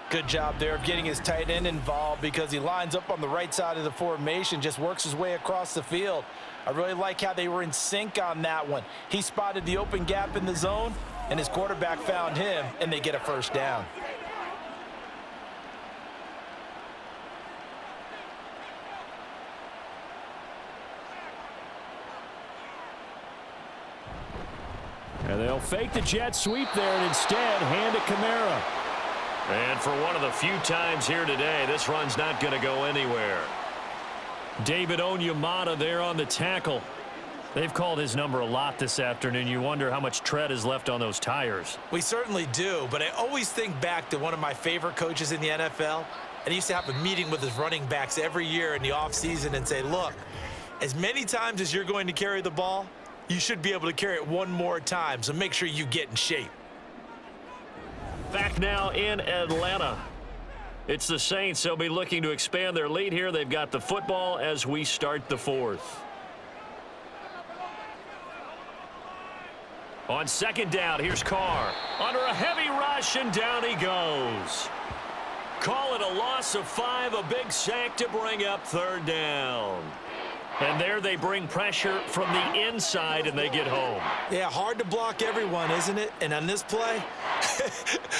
Good job there of getting his tight end involved because he lines up on the right side of the formation, just works his way across the field. I really like how they were in sync on that one. He spotted the open gap in the zone, and his quarterback found him, and they get a first down. And they'll fake the jet sweep there and instead hand it Kamara. And for one of the few times here today, this run's not going to go anywhere. David Onyemata there on the tackle. They've called his number a lot this afternoon. You wonder how much tread is left on those tires. We certainly do, but I always think back to one of my favorite coaches in the NFL. And he used to have a meeting with his running backs every year in the offseason and say, look, as many times as you're going to carry the ball, you should be able to carry it one more time, so make sure you get in shape. Back now in Atlanta. It's the Saints. They'll be looking to expand their lead here. They've got the football as we start the fourth. On second down, here's Carr. Under a heavy rush, and down he goes. Call it a loss of 5, a big sack to bring up third down. And there they bring pressure from the inside, and they get home. Yeah, hard to block everyone, isn't it? And on this play,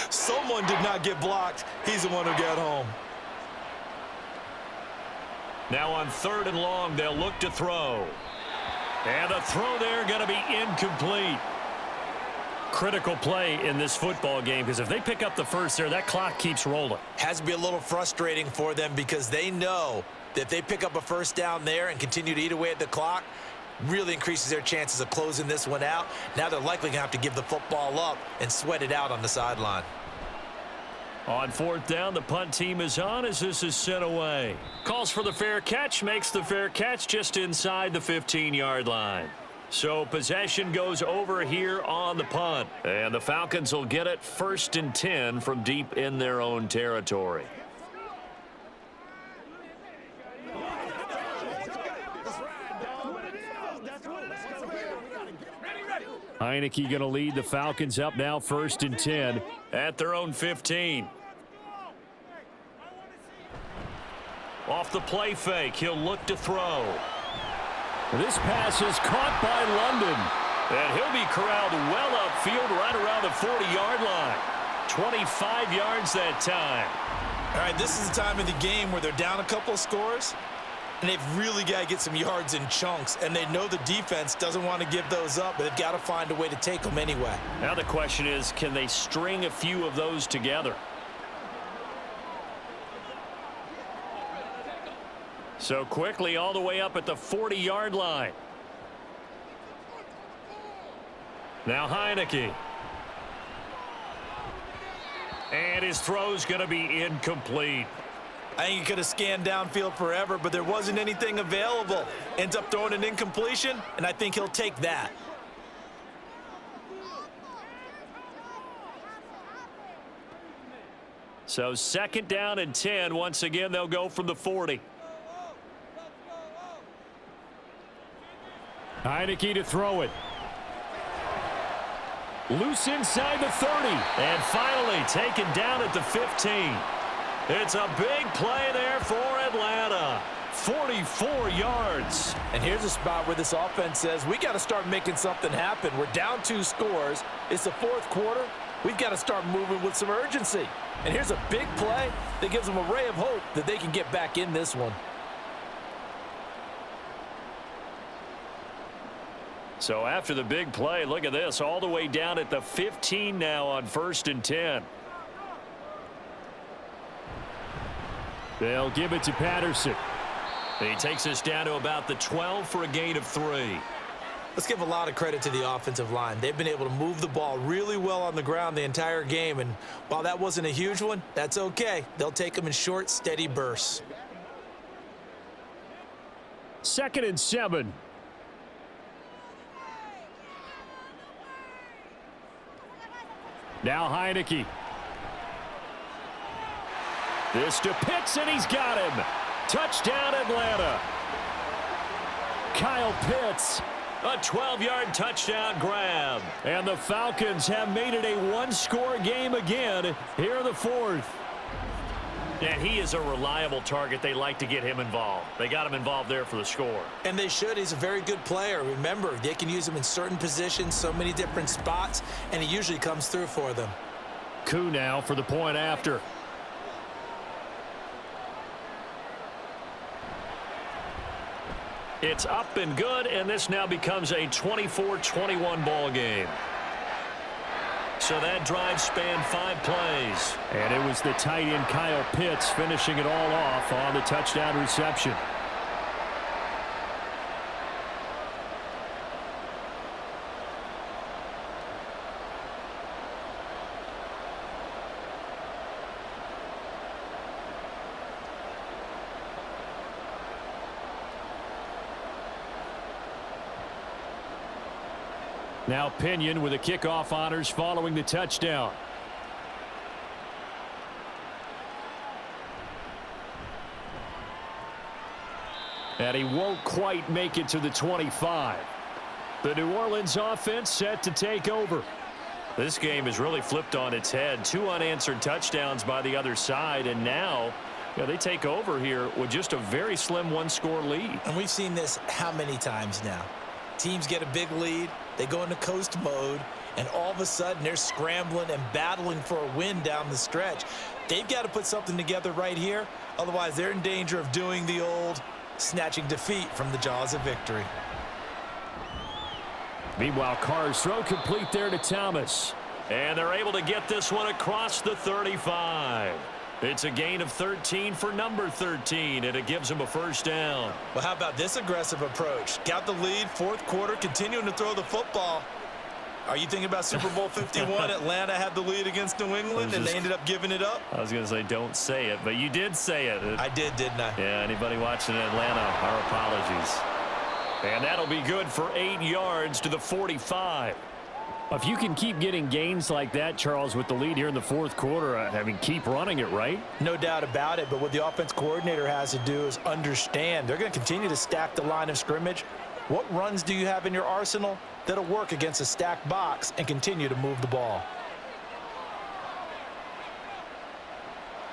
someone did not get blocked. He's the one who got home. Now on third and long, they'll look to throw. And the throw there going to be incomplete. Critical play in this football game, because if they pick up the first there, that clock keeps rolling. Has to be a little frustrating for them because they know that if they pick up a first down there and continue to eat away at the clock, really increases their chances of closing this one out. Now they're likely going to have to give the football up and sweat it out on the sideline. On fourth down, the punt team is on as this is sent away. Calls for the fair catch, makes the fair catch just inside the 15-yard line. So possession goes over here on the punt. And the Falcons will get it 1st and 10 from deep in their own territory. Heineke going to lead the Falcons up now 1st and 10. At their own 15. Off the play fake, he'll look to throw. This pass is caught by London. And he'll be corralled well upfield right around the 40-yard line. 25 yards that time. All right, this is the time of the game where they're down a couple of scores, and they've really got to get some yards in chunks, and they know the defense doesn't want to give those up, but they've got to find a way to take them anyway. Now the question is, can they string a few of those together? So quickly all the way up at the 40-yard line. Now Heineke. And his throw's going to be incomplete. I think he could have scanned downfield forever, but there wasn't anything available. Ends up throwing an incompletion, and I think he'll take that. So 2nd down and 10. Once again, they'll go from the 40. Heineke to throw it. Loose inside the 30. And finally taken down at the 15. It's a big play there for Atlanta. 44 yards. And here's a spot where this offense says, we got to start making something happen. We're down 2 scores. It's the 4th quarter. We've got to start moving with some urgency. And here's a big play that gives them a ray of hope that they can get back in this one. So after the big play, look at this, all the way down at the 15 now on 1st and 10. They'll give it to Patterson. He takes us down to about the 12 for a gain of 3. Let's give a lot of credit to the offensive line. They've been able to move the ball really well on the ground the entire game, and while that wasn't a huge one, that's okay. They'll take them in short, steady bursts. 2nd and 7. Now Heineke. This to Pitts, and he's got him. Touchdown, Atlanta. Kyle Pitts. A 12-yard touchdown grab. And the Falcons have made it a one-score game again here in the fourth. And he is a reliable target. They like to get him involved. They got him involved there for the score. And they should. He's a very good player. Remember, they can use him in certain positions, so many different spots, and he usually comes through for them. Koo now for the point after. It's up and good, and this now becomes a 24-21 ball game. So that drive spanned 5 plays. And it was the tight end Kyle Pitts finishing it all off on the touchdown reception. Now Pinion with the kickoff honors following the touchdown. And he won't quite make it to the 25. The New Orleans offense set to take over. This game is really flipped on its head. 2 unanswered touchdowns by the other side, and now they take over here with just a very slim one-score lead. And we've seen this how many times now? Teams get a big lead, they go into coast mode, and all of a sudden they're scrambling and battling for a win down the stretch. They've got to put something together right here, otherwise they're in danger of doing the old snatching defeat from the jaws of victory. Meanwhile, Carr's throw complete there to Thomas. And they're able to get this one across the 35. It's a gain of 13 for number 13, and it gives them a first down. Well, how about this aggressive approach? Got the lead, fourth quarter, continuing to throw the football. Are you thinking about Super Bowl 51? Atlanta had the lead against New England, and they ended up giving it up? I was going to say don't say it, but you did say it. I did, didn't I? Yeah, anybody watching in Atlanta, our apologies. And that'll be good for 8 yards to the 45. If you can keep getting gains like that, Charles, with the lead here in the fourth quarter, I mean, keep running it, right? No doubt about it, but what the offense coordinator has to do is understand they're going to continue to stack the line of scrimmage. What runs do you have in your arsenal that'll work against a stacked box and continue to move the ball?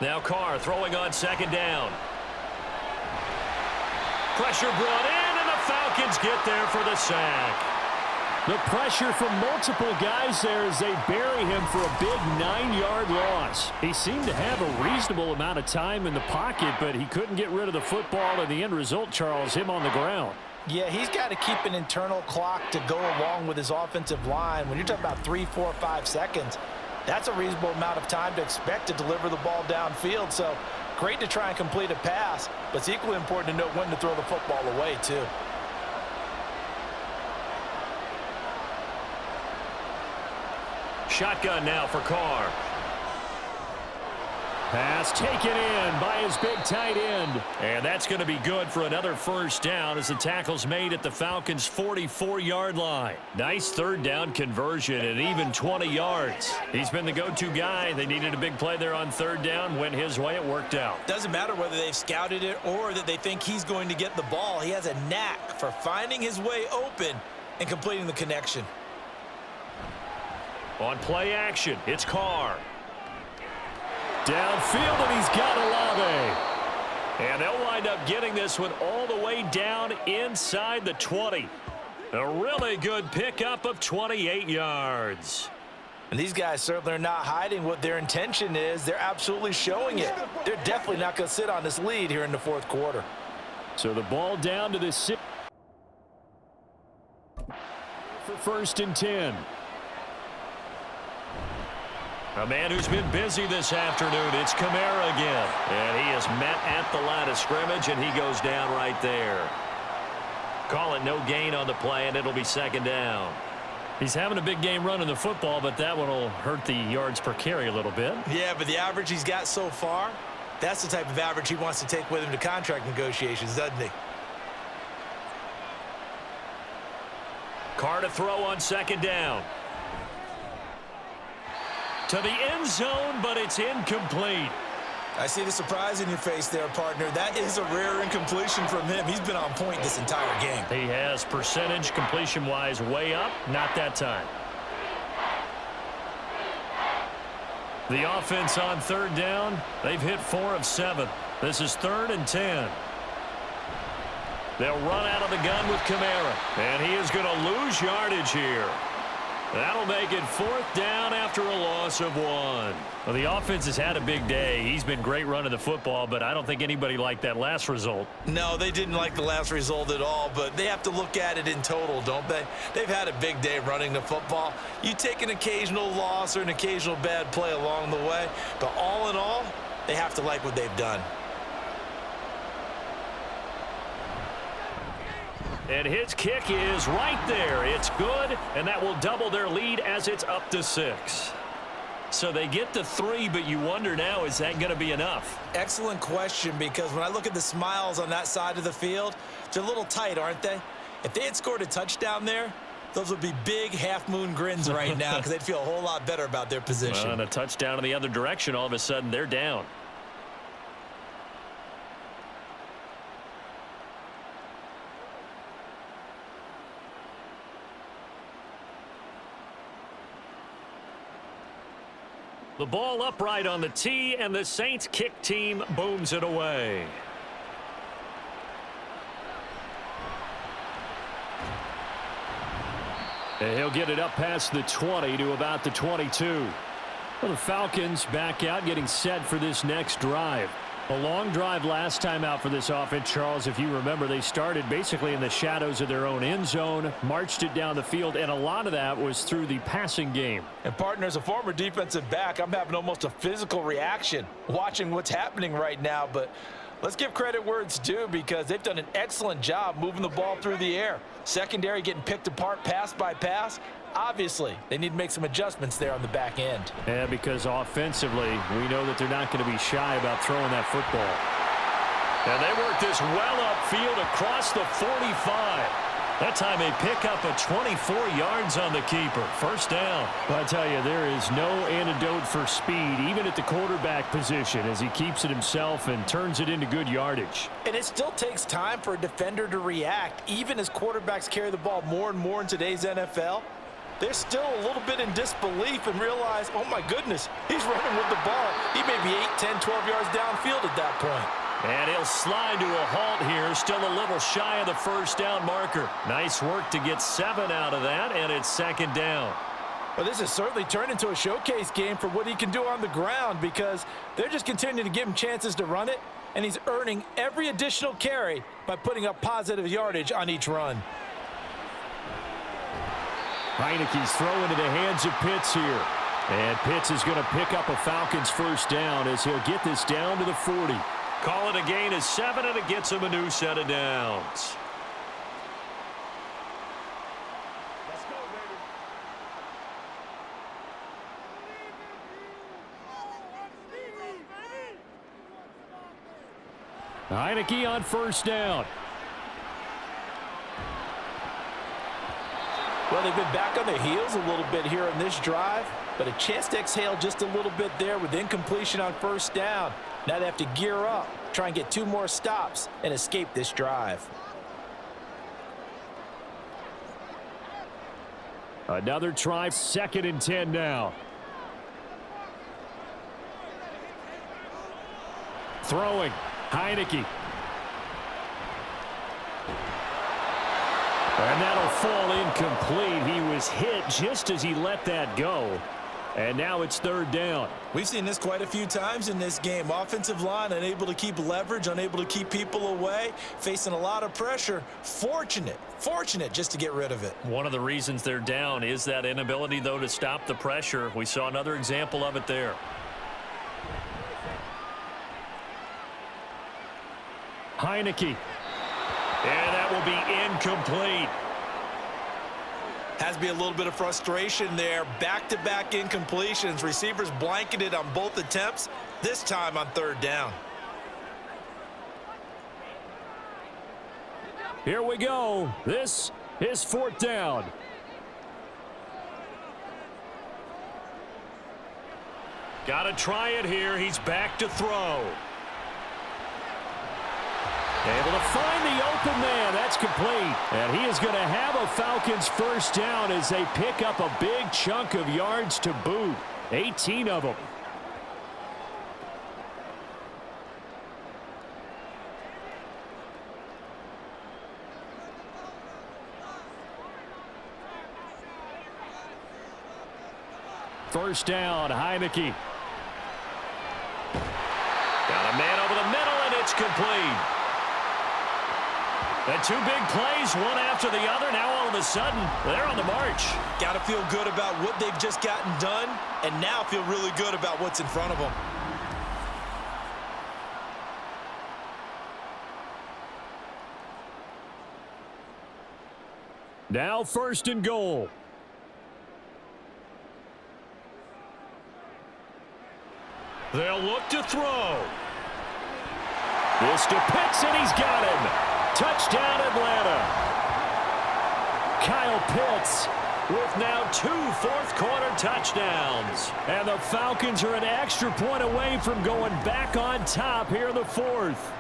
Now Carr throwing on second down. Pressure brought in, and the Falcons get there for the sack. The pressure from multiple guys there as they bury him for a big 9-yard loss. He seemed to have a reasonable amount of time in the pocket, but he couldn't get rid of the football, and the end result, Charles, him on the ground. Yeah, he's got to keep an internal clock to go along with his offensive line. When you're talking about 3, 4, 5 seconds, that's a reasonable amount of time to expect to deliver the ball downfield. So great to try and complete a pass, but it's equally important to know when to throw the football away, too. Shotgun now for Carr. Pass taken in by his big tight end. And that's going to be good for another first down as the tackle's made at the Falcons' 44-yard line. Nice third down conversion and even 20 yards. He's been the go-to guy. They needed a big play there on third down. Went his way. It worked out. Doesn't matter whether they've scouted it or that they think he's going to get the ball. He has a knack for finding his way open and completing the connection. On play action, it's Carr. Downfield, and he's got Olave. And they'll wind up getting this one all the way down inside the 20. A really good pickup of 28 yards. And these guys certainly are not hiding what their intention is. They're absolutely showing it. They're definitely not going to sit on this lead here in the fourth quarter. So the ball down to the 6 for first and 10. A man who's been busy this afternoon, it's Kamara again. And he is met at the line of scrimmage, and he goes down right there. Call it no gain on the play, and it'll be second down. He's having a big game running the football, but that one will hurt the yards per carry a little bit. Yeah, but the average he's got so far, that's the type of average he wants to take with him to contract negotiations, doesn't he? Carr to throw on second down. To the end zone, but it's incomplete. I see the surprise in your face there, partner. That is a rare incompletion from him. He's been on point this entire game. He has percentage completion-wise way up. Not that time. The offense on third down, they've hit 4 of 7. This is 3rd and 10. They'll run out of the gun with Kamara, and he is going to lose yardage here. That'll make it 4th down after a loss of 1. Well, the offense has had a big day. He's been great running the football, but I don't think anybody liked that last result. No, they didn't like the last result at all, but they have to look at it in total, don't they? They've had a big day running the football. You take an occasional loss or an occasional bad play along the way, but all in all, they have to like what they've done. And his kick is right there. It's good, and that will double their lead as it's up to 6. So they get to 3, but you wonder now, is that going to be enough? Excellent question, because when I look at the smiles on that side of the field, they're a little tight, aren't they? If they had scored a touchdown there, those would be big half-moon grins right now because they'd feel a whole lot better about their position. And a touchdown in the other direction, all of a sudden they're down. The ball upright on the tee, and the Saints kick team booms it away. And he'll get it up past the 20 to about the 22. Well, the Falcons back out, getting set for this next drive. A long drive last time out for this offense, Charles. If you remember, they started basically in the shadows of their own end zone, marched it down the field, and a lot of that was through the passing game. And, partner, as a former defensive back, I'm having almost a physical reaction watching what's happening right now. But let's give credit where it's due, because they've done an excellent job moving the ball through the air. Secondary getting picked apart pass by pass. Obviously, they need to make some adjustments there on the back end. Yeah, because offensively, we know that they're not going to be shy about throwing that football. And they work this well upfield across the 45. That time they pick up a 24 yards on the keeper. First down. Well, I tell you, there is no antidote for speed, even at the quarterback position, as he keeps it himself and turns it into good yardage. And it still takes time for a defender to react, even as quarterbacks carry the ball more and more in today's NFL. They're still a little bit in disbelief and realize, oh my goodness, he's running with the ball. He may be 8, 10, 12 yards downfield at that point. And he'll slide to a halt here, still a little shy of the first down marker. Nice work to get 7 out of that, and it's 2nd down. Well, this has certainly turned into a showcase game for what he can do on the ground, because they're just continuing to give him chances to run it, and he's earning every additional carry by putting up positive yardage on each run. Heineke's throwing into the hands of Pitts here. And Pitts is going to pick up a Falcons first down as he'll get this down to the 40. Call it a gain of 7, and it gets him a new set of downs. Heineke on first down. Well, they've been back on their heels a little bit here in this drive, but a chance to exhale just a little bit there with incompletion on first down. Now they have to gear up, try and get 2 more stops, and escape this drive. Another try, 2nd and 10 now. Throwing, Heineke. And that'll fall incomplete. He was hit just as he let that go. And now it's 3rd down. We've seen this quite a few times in this game. Offensive line unable to keep leverage, unable to keep people away, facing a lot of pressure. Fortunate just to get rid of it. One of the reasons they're down is that inability, though, to stop the pressure. We saw another example of it there. Heineke. And that will be incomplete. Has to be a little bit of frustration there. Back-to-back incompletions. Receivers blanketed on both attempts, this time on 3rd down. Here we go. This is 4th down. Got to try it here. He's back to throw. Able to find the open man. That's complete. And he is going to have a Falcons first down as they pick up a big chunk of yards to boot. 18 of them. First down, Heineke. Got a man over the middle, and it's complete. The two big plays, one after the other. Now all of a sudden, they're on the march. Got to feel good about what they've just gotten done, and now feel really good about what's in front of them. Now first and goal. They'll look to throw. This to Pitts, and he's got him. Touchdown, Atlanta. Kyle Pitts with now 2 fourth-quarter touchdowns. And the Falcons are an extra point away from going back on top here in the fourth.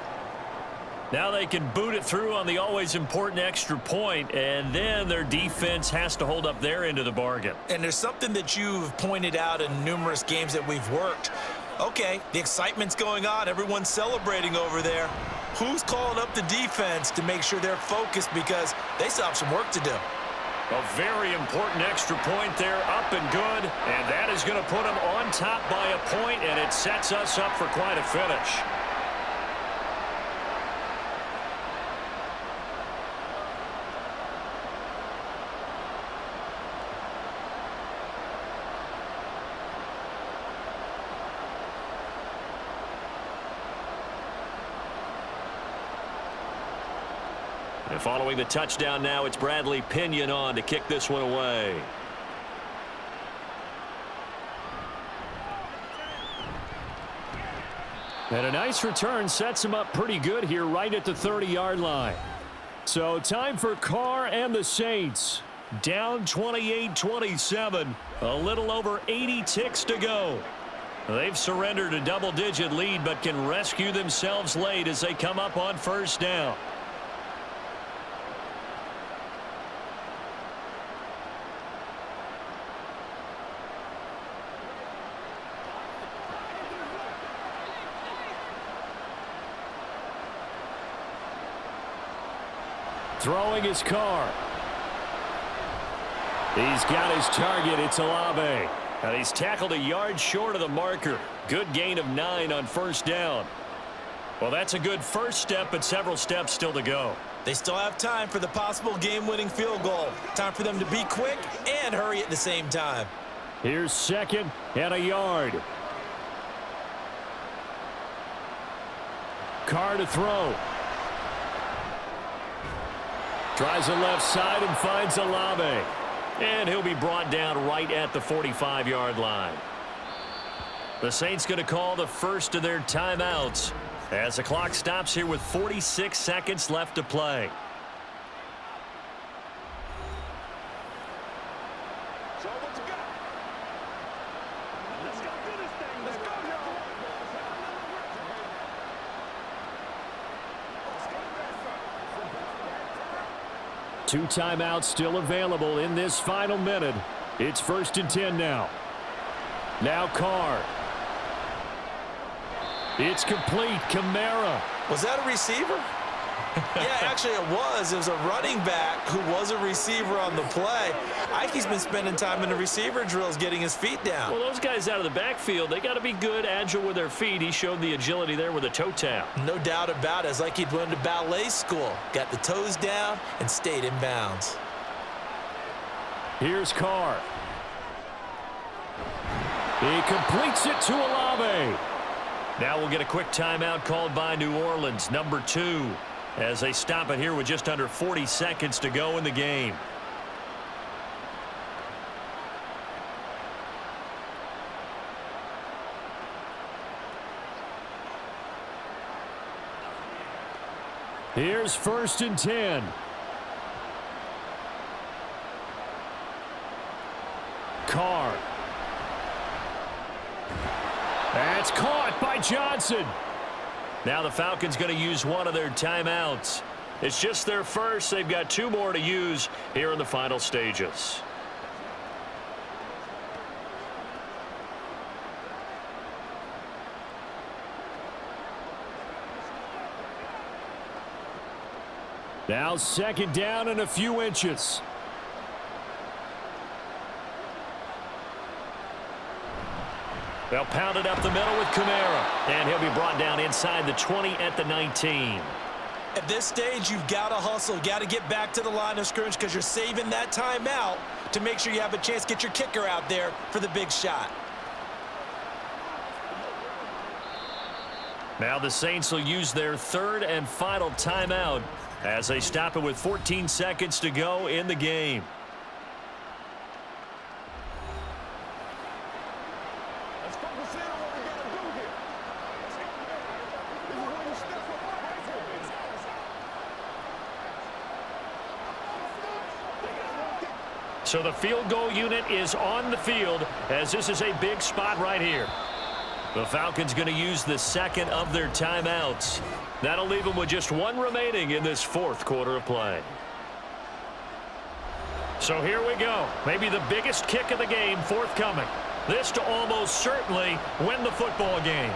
Now they can boot it through on the always important extra point, and then their defense has to hold up their end of the bargain. And there's something that you've pointed out in numerous games that we've worked. Okay, the excitement's going on. Everyone's celebrating over there. Who's calling up the defense to make sure they're focused because they still have some work to do? A very important extra point there, up and good, and that is going to put them on top by a point, and it sets us up for quite a finish. And following the touchdown now, it's Bradley Pinion on to kick this one away. And a nice return sets him up pretty good here right at the 30-yard line. So time for Carr and the Saints. Down 28-27. A little over 80 ticks to go. They've surrendered a double-digit lead but can rescue themselves late as they come up on first down. Throwing his Carr. He's got his target. It's Olave. And he's tackled a yard short of the marker. Good gain of 9 on first down. Well, that's a good first step, but several steps still to go. They still have time for the possible game-winning field goal. Time for them to be quick and hurry at the same time. Here's second and a yard. Carr to throw. Tries the left side and finds Olave. And he'll be brought down right at the 45-yard line. The Saints going to call the first of their timeouts as the clock stops here with 46 seconds left to play. Two timeouts still available in this final minute. It's first and 10 now. Now Carr. It's complete. Kamara. Was that a receiver? Yeah, actually it was. It was a running back who was a receiver on the play. Ike's been spending time in the receiver drills getting his feet down. Well, those guys out of the backfield, they got to be good, agile with their feet. He showed the agility there with a toe tap. No doubt about it. It's like he'd went to ballet school. Got the toes down and stayed in bounds. Here's Carr. He completes it to Olave. Now we'll get a quick timeout called by New Orleans, number 2, as they stop it here with just under 40 seconds to go in the game. Here's first and 10. That's caught by Johnson. Now the Falcons going to use one of their timeouts. It's just their first. They've got 2 more to use here in the final stages. Now 2nd down and a few inches. They'll pound it up the middle with Kamara. And he'll be brought down inside the 20 at the 19. At this stage, you've got to hustle. You've got to get back to the line of scrimmage because you're saving that timeout to make sure you have a chance to get your kicker out there for the big shot. Now the Saints will use their 3rd and final timeout as they stop it with 14 seconds to go in the game. So the field goal unit is on the field as this is a big spot right here. The Falcons going to use the 2nd of their timeouts. That'll leave them with just 1 remaining in this 4th quarter of play. So here we go. Maybe the biggest kick of the game forthcoming. This to almost certainly win the football game.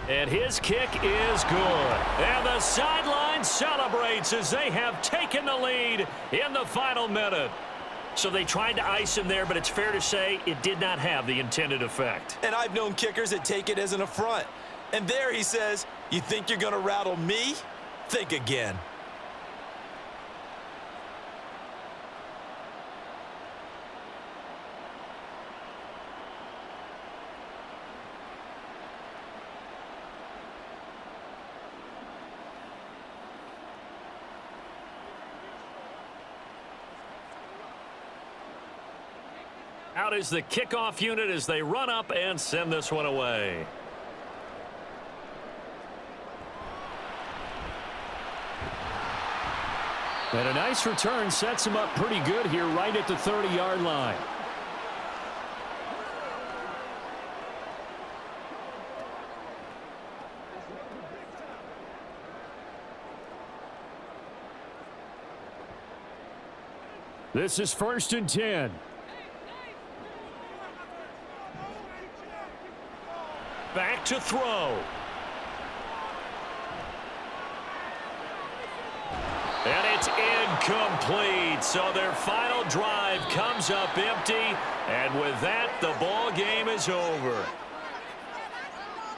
And his kick is good. And the sideline celebrates as they have taken the lead in the final minute. So they tried to ice him there, but it's fair to say it did not have the intended effect. And I've known kickers that take it as an affront. And there he says, you think you're going to rattle me? Think again. Out is the kickoff unit as they run up and send this one away. And a nice return sets him up pretty good here right at the 30-yard line. This is 1st and 10. Back to throw. And it's incomplete. So their final drive comes up empty. And with that, the ball game is over.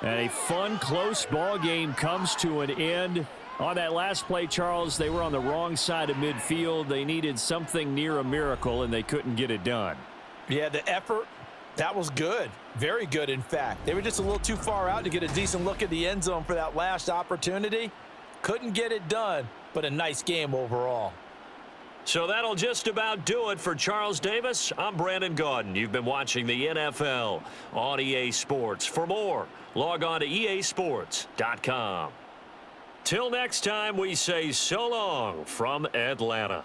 And a fun, close ball game comes to an end. On that last play, Charles, they were on the wrong side of midfield. They needed something near a miracle, and they couldn't get it done. Yeah, the effort, that was good. Very good, in fact. They were just a little too far out to get a decent look at the end zone for that last opportunity. Couldn't get it done, but a nice game overall. So that'll just about do it for Charles Davis. I'm Brandon Gaudin. You've been watching the NFL on EA Sports. For more, log on to easports.com. Till next time, we say so long from Atlanta.